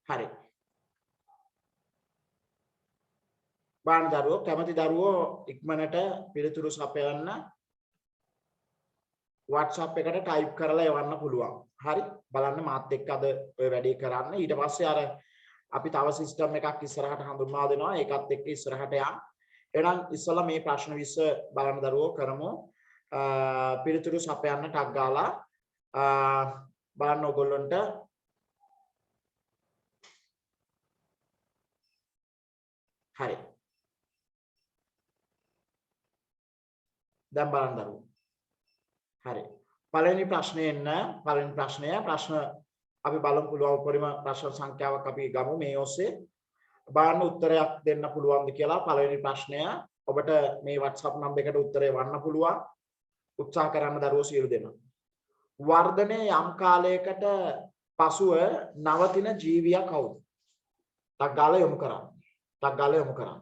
හරි. බාන දරුවෝ කැමති දරුවෝ ඉක්මනට පිළිතුරු සපයන්න WhatsApp එකට ටයිප් කරලා එවන්න පුළුවන්. හරි. බලන්න මාත් එක්ක අද ඔය වැඩේ කරන්න. ඊට පස්සේ අර අපි තව සිස්ටම් එකක් ඉස්සරහට හඳුන්වා දෙනවා. ඒකත් එක්ක ඉස්සරහට යන්න. එහෙනම් ඉස්සලා මේ ප්‍රශ්න 20 බලන්න දරුවෝ කරමු. පිළිතුරු සපයන්න ටක් ගාලා බලන්න ඔයගොල්ලන්ට හරි. දැන් බලන්න දරුවෝ. හරි. පළවෙනි ප්‍රශ්නේ එන්න පළවෙනි ප්‍රශ්න අපි බලමු පුළුවන් උපරිම ප්‍රශ්න සංඛ්‍යාවක් අපි ගමු මේ ඔස්සේ. බලන්න උත්තරයක් දෙන්න පුළුවන්ද කියලා පළවෙනි ප්‍රශ්නය ඔබට මේ WhatsApp නම්බර එකට උත්තරය වන්න පුළුවන්. උත්සාහ කරන්න දරුවෝ සියලු දෙනා. වර්ධනයේ යම් කාලයකට පසුව නවතින ජීවියා කවුද? ටක් ගාලා යොමු කරන්න. ටක් ගාලා යොමු කරන්න.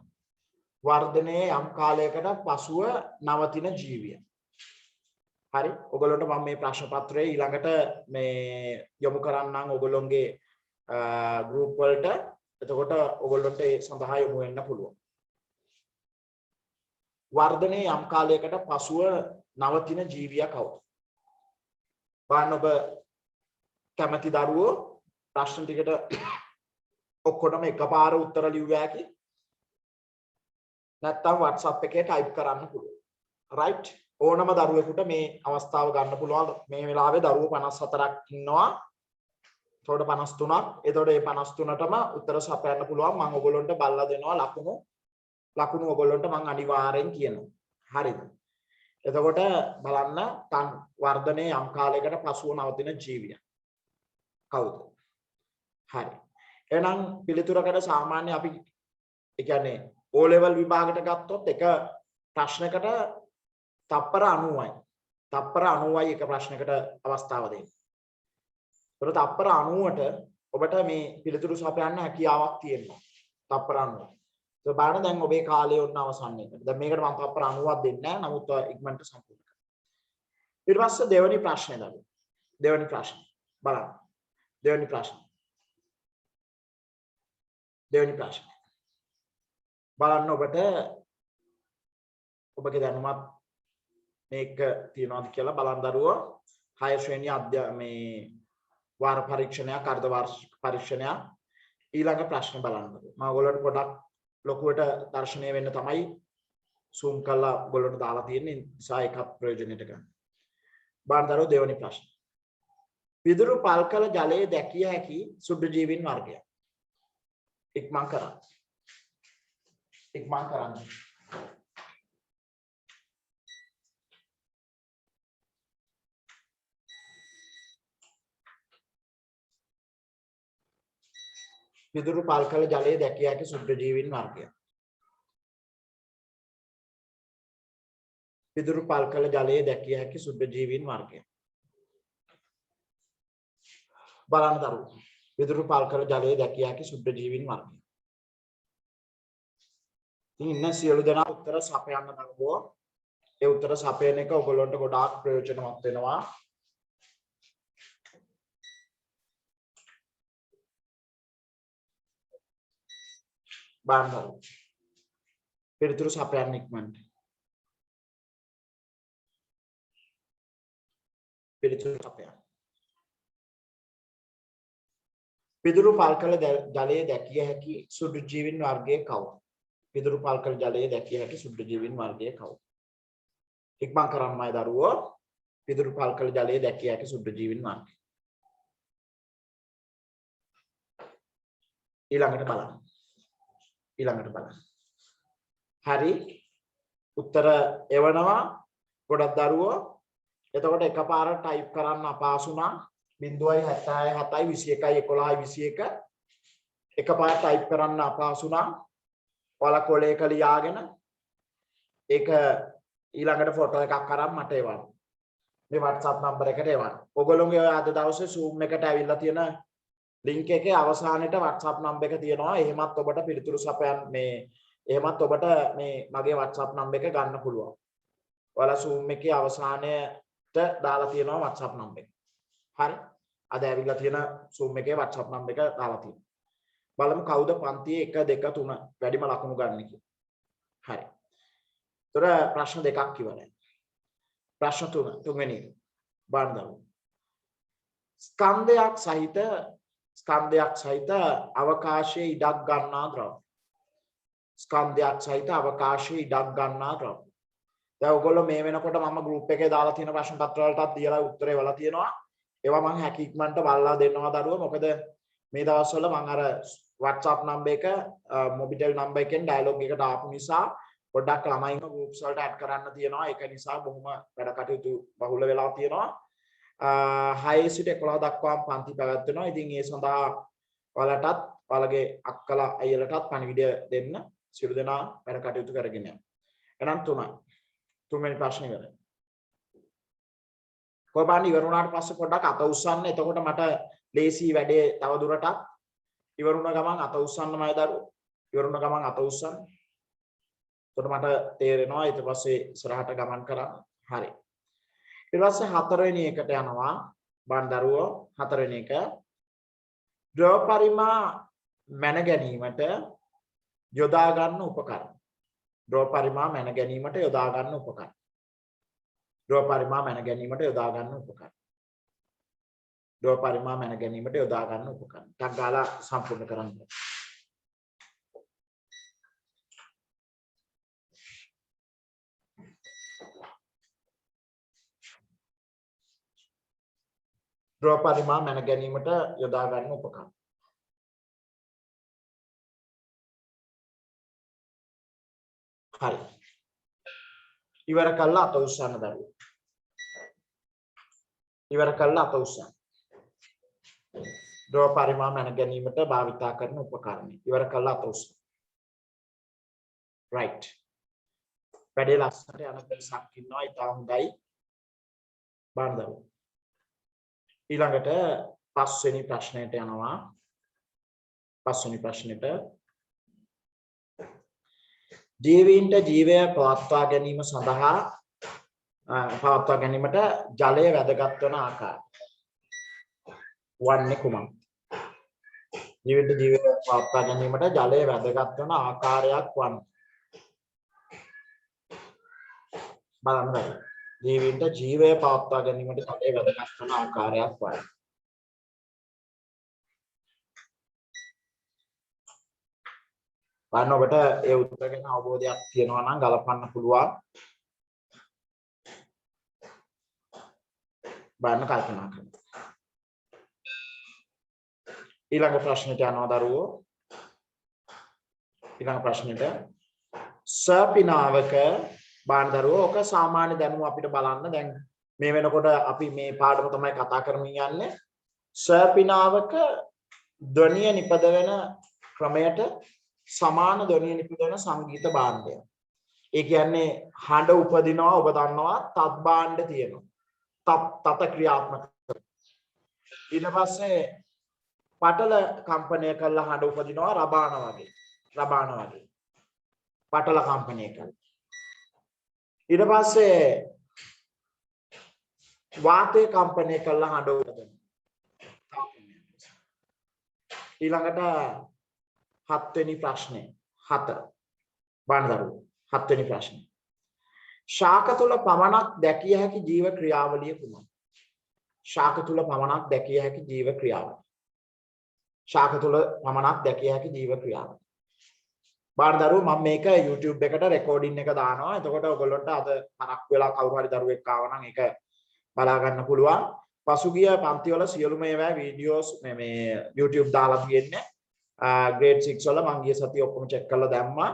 වර්ධනයේ යම් කාලයකට පසුව නවතින ජීවිය. හරි. ඔයගොල්ලන්ට මම මේ ප්‍රශ්න පත්‍රය ඊළඟට මේ යොමු කරන්නම් ඔයගොල්ලොන්ගේ ගෲප් වලට. එතකොට ඔයගොල්ලන්ට ඒ සඳහා යොමු වෙන්න පුළුවන්. වර්ධනයේ යම් කාලයකට පසුව නවතින ජීවියා කවුද? බලන්න ඔබ කැමති දරුවෝ ප්‍රශ්න ටිකට ඔක්කොටම එකපාර උත්තර ලියුවා හැකි. නැත්නම් WhatsApp එකේ ටයිප් කරන්න පුළුවන්. right. ඕනම දරුවෙකුට මේ අවස්ථාව ගන්න පුළුවන්. මේ වෙලාවේ දරුවෝ 54ක් ඉන්නවා. එතකොට 53ක්. එතකොට මේ 53ටම උත්තර සපයන්න පුළුවන්. මම ඔයගොල්ලන්ට බල්ලා දෙනවා ලකුණු ඔයගොල්ලන්ට මම අනිවාර්යෙන් කියනවා. හරිද? එතකොට බලන්න තන් වර්ධනයේ යම් කාලයකට පසුව නවතින ජීවිය කවුද? හරි. එහෙනම් පිළිතුරකට සාමාන්‍ය අපි ඒ කියන්නේ O level විභාගයට ගත්තොත් එක ප්‍රශ්නයකට තප්පර 90යි. තප්පර 90යි එක ප්‍රශ්නයකට අවස්ථාව දෙන්නේ. ඒතර තප්පර 90ට ඔබට මේ පිළිතුරු සපයන්න හැකියාවක් තියෙනවා. තප්පර 90. ඒක බලන්න දැන් ඔබේ කාලය ඔන්න අවසන් වෙනවා. දැන් මේකට මම තප්පර 90ක් දෙන්නේ නැහැ. නමුත් ඉක්මනට සම්පූර්ණ කරන්න. ඊට පස්සේ දෙවෙනි ප්‍රශ්නේ දරුවෝ. දෙවෙනි ප්‍රශ්නේ බලන්න. දෙවෙනි ප්‍රශ්නේ. දෙවෙනි ප්‍රශ්නය. බලන්න ඔබගේ දැනුමත් මේක තියනවාද කියලා බලන්න දරුවෝ 6 ශ්‍රේණිය මේ වාර පරීක්ෂණයක් අර්ධ වාර්ෂික පරීක්ෂණයක් ඊළඟ ප්‍රශ්න බලන්න. මම ඔයගොල්ලන්ට පොඩක් ලොකුවට දර්ශනය වෙන්න තමයි zoom කරලා ඔයගොල්ලන්ට දාලා තියෙන්නේ. නිසා එකත් ප්‍රයෝජනෙට ගන්න. බලන්න දරුවෝ දෙවෙනි ප්‍රශ්න. පිදුරු පල්කල ජලයේ දැකිය හැකි සුද්ධ ජීවීන් වර්ගයක්. ඉක්මන් කරන්න. පිදුරු පල්කල ජලයේ දැකිය හැකි සුද්ධ ජීවීන් වර්ගයක්. පිදුරු පල්කල ජලයේ දැකිය හැකි සුද්ධ ජීවීන් වර්ගයක්. බලන්න දරුවෝ. පිදුරු පල්කල ජලයේ දැකිය හැකි සුද්ධ ජීවීන් වර්ගයක්. ඉන්න සියලු දෙනා උත්තර සපයන්න දරුවෝ. ඒ උත්තර සපයන එක ඔයගොල්ලන්ට ගොඩාක් ප්‍රයෝජනවත් වෙනවා. බලන්න. පිළිතුරු සපයන්න ඉක්මනට. පිළිතුරු සපයන්න. පිදුරු පල්කල ජලයේ දැකිය හැකි සුදු ජීවීන් වර්ගයේ කවුද? පිදුරු පල්කල ජලයේ දැකිය හැකි සුදු ජීවීන් වර්ගයේ කවුද? ඉක්මන් කරන්නයි දරුවෝ. පිදුරු පල්කල ජලයේ දැකිය හැකි සුදු ජීවීන් වර්ගය. ඊළඟට බලන්න. හරි. උත්තර එවනවා ගොඩක් දරුවෝ. එතකොට එකපාරට ටයිප් කරන්න අපහසු නම් 0.77 21 11 21 එකපාරට ටයිප් කරන්න අපහසු නම් ඔයාලා කොලේක ලියාගෙන ඒක ඊළඟට ෆොටෝ එකක් අරන් මට එවන්න. මේ WhatsApp නම්බර එකට එවන්න. ඔයගොල්ලෝගේ අද දවසේ Zoom එකට ඇවිල්ලා තියෙන link එකේ අවසානයේට WhatsApp නම්බර එක තියෙනවා. එහෙමත් ඔබට පිළිතුරු සපයන්න එහෙමත් ඔබට මේ මගේ WhatsApp නම්බර එක ගන්න පුළුවන්. ඔයාලා Zoom එකේ අවසානයේට දාලා තියෙනවා WhatsApp නම්බර එක. හරි. අද ඇවිල්ලා තියෙන Zoom එකේ WhatsApp නම්බර එක දාලා තියෙනවා. බලමු කවුද පන්තියේ 1 2 3 වැඩිම ලකුණු ගන්න කියලා. හරි. ඒතර ප්‍රශ්න දෙකක් ඉවරයි. ප්‍රශ්න තුන්වෙනි එක. බලන්න. ස්කන්ධයක් සහිත අවකාශයේ ඉඩක් ගන්නා ද්‍රව්‍ය. ස්කන්ධයක් සහිත අවකාශයේ ඉඩක් ගන්නා ද්‍රව්‍ය. දැන් ඔයගොල්ලෝ මේ වෙනකොට මම ගෲප් එකේ දාලා තියෙන ප්‍රශ්න පත්‍ර වලටත් දීලා උත්තරේ වල තියෙනවා. ඒවා මම හැකි ඉක්මනට බලලා දෙනවා දරුවෝ. මොකද මේ දවස්වල මම අර WhatsApp නම්බර එක මොබිටෙල් නම්බර එකෙන් ඩයලොග් එකට ආපු නිසා පොඩ්ඩක් ළමයින්ව groups වලට add කරන්න තියෙනවා. ඒක නිසා බොහොම වැඩ කටයුතු බහුල වෙලා තියෙනවා. 6 සිට 11 දක්වාම පන්ති පැවැත්වෙනවා. ඉතින් ඒ සඳහා ඔයාලටත් ඔයාලගේ අක්කලා අයියලටත් පණිවිඩය දෙන්න සියලු දෙනා වැඩ කටයුතු කරගෙන යන්න. එහෙනම් තුන්වෙනි ප්‍රශ්නේ ඉවරයි. කොහොමද ඉවර වුණාට පස්සේ පොඩ්ඩක් අත උස්සන්න. එතකොට මට ලේසි වැඩේ තව දුරටත් ඉවර වුණ ගමන් අත උස්සන්නමයි දරුවෝ. ඉවර වුණ ගමන් අත උස්සන්න. එතකොට මට තේරෙනවා ඊට පස්සේ ඉස්සරහට ගමන් කරන්න. හරි. ඊට පස්සේ හතරවෙනි එකට යනවා. බන් දරුවෝ හතරවෙනි එක. ද්‍රව පරිමා මැන ගැනීමට යොදා ගන්න උපකරණ. ද්‍රව පරිමා මැන ගැනීමට යොදා ගන්න උපකරණ. ද්‍රව පරිමා මැන ගැනීමට යොදා ගන්න උපකරණ. ද්‍රව පරිමා මැන ගැනීමට යොදා ගන්න උපකරණ. ටක් ගාලා සම්පූර්ණ කරන්න. ද්‍රව පරිමා මැන ගැනීමට යොදා ගන්න උපකරණ. හරි. ඉවර කළා අත උස්සන්න දරුවෝ. ඉවර කළා අත උස්සන්න. ද්‍රව පරිමා මැන ගැනීමට භාවිතා කරන උපකරණ. ඉවර කළා අත උස්සන්න. right. වැඩේ ලස්සනට යන පිරිසක් ඉන්නවා. ඉතා හොඳයි. බලන්න දරුවෝ. ඊළඟට පස්වෙනි ප්‍රශ්නයට යනවා. පස්වෙනි ප්‍රශ්නෙට ජීවීන්ට ජීවය පවත්වා ගැනීම සඳහා පවත්වා ගැනීමට ජලය වැදගත් වන ආකාරය. වන්නේ කුමක්ද? ජීවිත ජීවය පවත්වා ගැනීමට ජලය වැදගත් වන ආකාරයක් වන්නේ. බලන්න. ජීවිත ජීවය පවත්වා ගැනීමට ජලය වැදගත් වන ආකාරයක් වන්නේ. බලන්න ඔබට ඒ උත්තර ගැන අවබෝධයක් තියෙනවා නම් ගලපන්න පුළුවන්. බලන්න කල්පනා කරන්න. ඊළඟ ප්‍රශ්නෙට යනවා දරුවෝ. ඊළඟ ප්‍රශ්නෙට සපිනාවක බාන දරුවෝ ඔක සාමාන්‍ය දැනුම අපිට බලන්න දැන් මේ වෙනකොට අපි මේ පාඩම තමයි කතා කරමින් යන්නේ. සපිනාවක ධ්වනිය නිපදවන ක්‍රමයට සමාන ධ්වනිය නිපදවන සංගීත භාණ්ඩය. ඒ කියන්නේ හඬ උපදිනවා ඔබ දන්නවා තත් භාණ්ඩ තියෙනවා. තත් ක්‍රියාත්මක. ඊට පස්සේ පටල කම්පනය කරලා හඬ උපදිනවා රබාන වගේ. පටල කම්පනය කරලා. ඊට පස්සේ වාතය කම්පනය කරලා හඬ උපදිනවා. ඊළඟට 7 වෙනි ප්‍රශ්නේ 7 බණ්ඩාරු 7 වෙනි ප්‍රශ්නේ. ශාක තුල පමණක් දැකිය හැකි ජීව ක්‍රියාවලිය කුමක්ද? ශාක තුල පමණක් දැකිය හැකි ජීව ක්‍රියාවලිය. ශාක තුල පමණක් දැකිය හැකි ජීව ක්‍රියාවලිය. බණ්ඩාරු මම මේක YouTube එකට රෙකෝඩින් එක දානවා. එතකොට ඔයගොල්ලන්ට අද හරක් වෙලා කවුරු හරි දරුවෙක් ආව නම් ඒක බලා ගන්න පුළුවන්. පසුගිය පන්ති වල සියලුම ඒවා වීඩියෝස් මේ YouTube දාලා තියෙන්නේ. grade 6 වල මම ගිය සතිය ඔක්කොම චෙක් කරලා දැම්මා.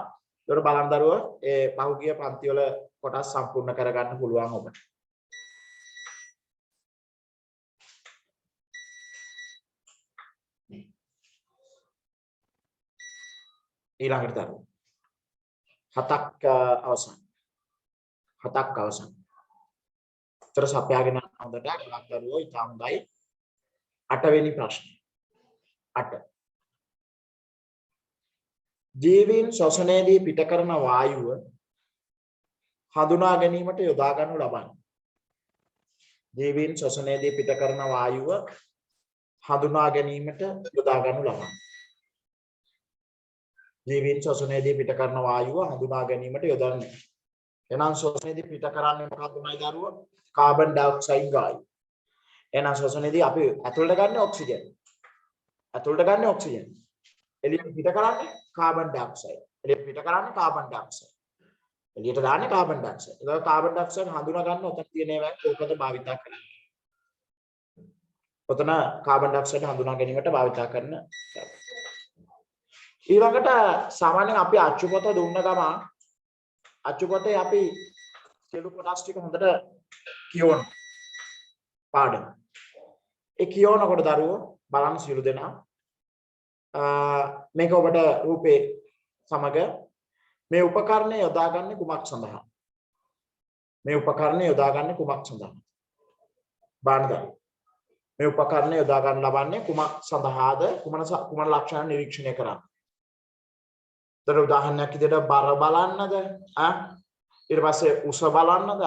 ඒකට බලන්න දරුවෝ ඒ පහුගිය පන්ති වල කොටස් සම්පූර්ණ කරගන්න පුළුවන් ඔබට. ඊළඟට දරුවෝ 7ක් අවසන්. 7ක් අවසන්. උත්තර සපයාගෙන හොඳට ගලක් දරුවෝ ඉතාම හොඳයි. 8 වෙනි ප්‍රශ්නේ. 8 ජීවීන් ශ්වසනයේදී පිට කරන වායුව හඳුනා ගැනීමට යොදා ගන්නු ලබන්නේ. ජීවීන් ශ්වසනයේදී පිට කරන වායුව හඳුනා ගැනීමට යොදා ගන්නු ලබන්නේ. ජීවීන් ශ්වසනයේදී පිට කරන වායුව හඳුනා ගැනීමට යොදන්නේ. එහෙනම් ශ්වසනයේදී පිට කරන්නේ මොකක්දමයි දරුවෝ? කාබන් ඩයොක්සයිඩ් වායුව. එහෙනම් ශ්වසනයේදී අපි ඇතුළට ගන්න ඔක්සිජන්. එළියට පිට කරන්නේ කාබන් ඩයොක්සයිඩ්. එළියට පිට කරන්නේ කාබන් ඩයොක්සයිඩ්. එළියට දාන්නේ කාබන් ඩයොක්සයිඩ්. ඒක කාබන් ඩයොක්සයිඩ් හඳුනා ගන්න ඔතන තියෙන ඒවා කොහොමද භාවිතා කරන්නේ? ඔතන කාබන් ඩයොක්සයිඩ් හඳුනා ගැනීමට භාවිතා කරන. ඊළඟට සාමාන්‍යයෙන් අපි අච්චුපොත දුන්න ගමන් අච්චුපොතේ අපි සියලු කොටස් ටික හොඳට කියවනවා. පාඩම. ඒ කියවනකොට දරුවෝ බලන්න සියලු දෙනා මේක ඔබට රූපේ සමග මේ උපකරණය යොදාගන්නේ කුමක් සඳහා? මේ උපකරණය යොදාගන්නේ කුමක් සඳහා? බාණ්ඩ. මේ උපකරණය යොදා ගන්න ලබන්නේ කුමක් සඳහාද? කුමන ලක්ෂණ නිරීක්ෂණය කරන්නේ? දර උදාහරණයක් විදිහට බර බලන්නද? ඊට පස්සේ උස බලන්නද?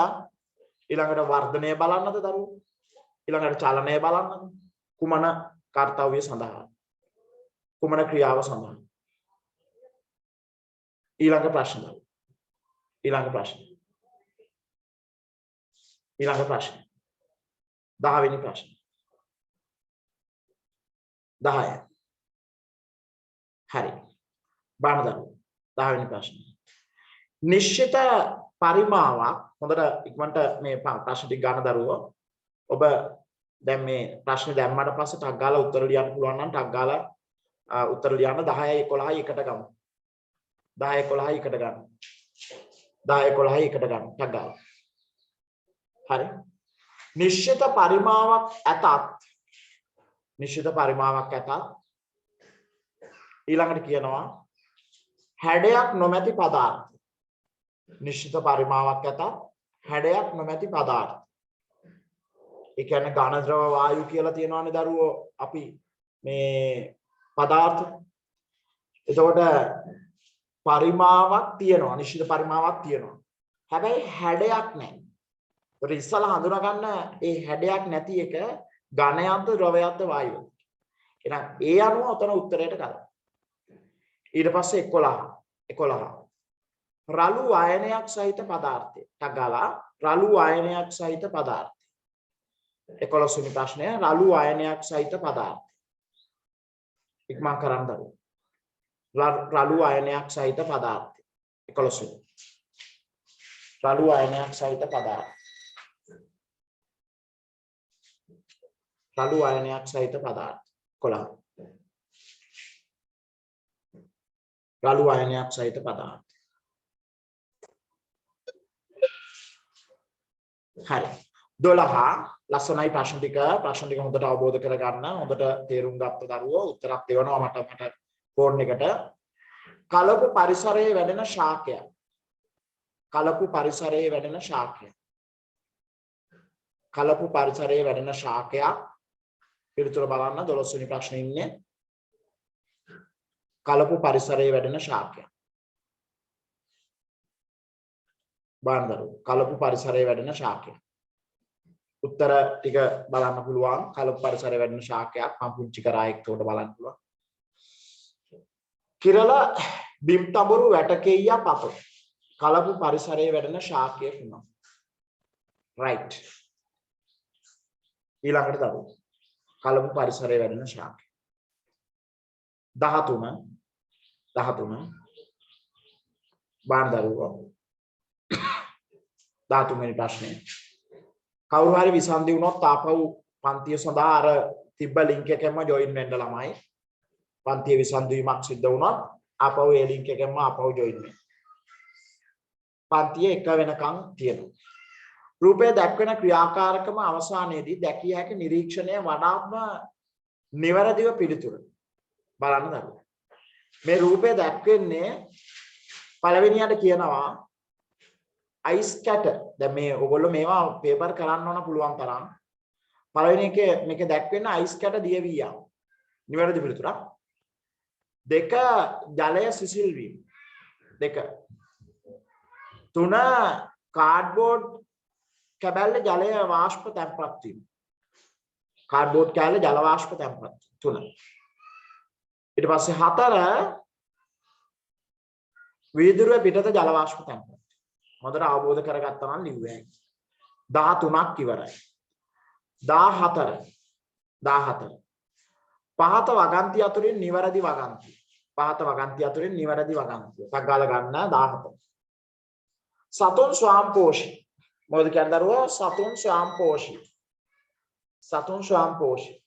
ඊළඟට වර්ධනය බලන්නද දරුවෝ? ඊළඟට චලනය බලන්නද? කුමන කාර්යය සඳහා? කුමන ක්‍රියාව සඳහා? ඊළඟ ප්‍රශ්න 10 වෙනි ප්‍රශ්න 10 හරි බානදරු 10 වෙනි ප්‍රශ්න නිශ්චිත පරිමාවක් හොඳට ඉක්මනට මේ ප්‍රශ්න ටික ගන්න දරුවෝ ඔබ දැන් මේ ප්‍රශ්නේ දැම්මට පස්සේ ටක් ගාලා උත්තර ලියන්න පුළුවන් නම් ටක් ගාලා උත්තර ලියන්න 10 11 එකට ගමු 10 11 එකට ගන්න 10 11 එකට ගන්න ටක් ගාලා හරි නිශ්චිත පරිමාවක් ඇතත් ඊළඟට කියනවා හැඩයක් නොමැති පදාර්ථ නිශ්චිත පරිමාවක් ඇතත් හැඩයක් නොමැති පදාර්ථ ඒ කියන්නේ ඝන ද්‍රව වායු කියලා තියෙනවානේ දරුවෝ අපි මේ පදාර්ථ එතකොට පරිමාවක් තියෙනවා නිශ්චිත පරිමාවක් තියෙනවා හැබැයි හැඩයක් නැහැ ඒත් ඉස්සලා හඳුනා ගන්න ඒ හැඩයක් නැති එක ඝනයක්ද ද්‍රවයක්ද වායුවක්ද එහෙනම් ඒ අනුව උතන උත්තරයට ගන්න. ඊට පස්සේ 11 රළු ආයනයක් සහිත පදාර්ථය. ටගලා රළු ආයනයක් සහිත පදාර්ථය. 11 වෙනි ප්‍රශ්නය රළු ආයනයක් සහිත පදාර්ථය. ඉක්මන් කරන්න දරුවෝ. රළු ආයනයක් සහිත පදාර්ථය. 11 වෙනි. රළු ආයනයක් සහිත පදාර්ථය. රළු ආයනයක් සහිත පදාර්ථ 11. රළු ආයනයක් සහිත පදාර්ථ. හරි. 12 ලස්සනයි ප්‍රශ්න ටික හොඳට අවබෝධ කරගන්න හොඳට තේරුම් ගත්ත දරුවෝ උත්තරක් දෙවනවා මට ෆෝන් එකට. කලපු පරිසරයේ වැඩෙන ශාකයක්. කලපු පරිසරයේ වැඩෙන ශාකයක්. කලපු පරිසරයේ වැඩෙන ශාකයක්. පිළිතුර බලන්න 12 වෙනි ප්‍රශ්නේ ඉන්නේ. කලපු පරිසරයේ වැඩෙන ශාකයක්. බාන්දරු කලපු පරිසරයේ වැඩෙන ශාකයක්. උත්තර ටික බලන්න පුළුවන්. කලපු පරිසරයේ වැඩෙන ශාකයක් මම පුංචි කරා එක්ක උඩ බලන්න පුළුවන්. කිරල බිම් තඹුරු වැටකෙయ్య පත. කලපු පරිසරයේ වැඩෙන ශාකයක් වුණා. right. ඊළඟට දරුවෝ කලපු පරිසරයේ වැඩෙන ශාකය 13 බාන්දරුවෝ 13 වෙනි ප්‍රශ්නේ කවුරු හරි විසන්දි වුණොත් ආපහු පන්තිය සඳහා අර තිබ්බ ලින්ක් එකෙන්ම ජොයින් වෙන්න ළමයි පන්තිය විසන්දි වීමක් සිද්ධ වුණොත් ආපහු ඒ ලින්ක් එකෙන්ම ආපහු ජොයින් වෙන්න පන්තිය 1 වෙනකන් තියෙනවා රූපය දක්වන ක්‍රියාකාරකම අවසානයේදී දැකිය හැකි නිරීක්ෂණය වඩාත්ම නිවැරදිව පිළිතුර බලන්න දරුවෝ මේ රූපය දැක්වෙන්නේ පළවෙනියට කියනවා අයිස් කැට දැන් මේ ඔයගොල්ලෝ මේවා පේපර් කරන්න ඕන පුළුවන් තරම් පළවෙනි එකේ මේක දැක්වෙන්නේ අයිස් කැට දියවී යාම නිවැරදි පිළිතුරක් දෙක ජලය සිසිල් වීම දෙක තුන කාඩ්බෝඩ් කැබැල්ල ජලය වාෂ්ප තැන්පත් වීම කාඩ්බෝඩ් කැබැල්ල ජල වාෂ්ප තැන්පත් තුන ඊට පස්සේ 4 වීදුරුවේ පිටත ජල වාෂ්ප තැන්පත් හොඳට අවබෝධ කරගත්තා නම් ලිව්වේ 13ක් ඉවරයි 14 පහත වගන්ති අතුරින් නිවැරදි වගන්ති පහත වගන්ති අතුරින් නිවැරදි වගන්ති සග්ගාල ගන්න 14 සතුන් ස්වාම්පෝෂී මොකද කියන්නේ දරුවෝ සතුන් ස්වාම්පෝෂී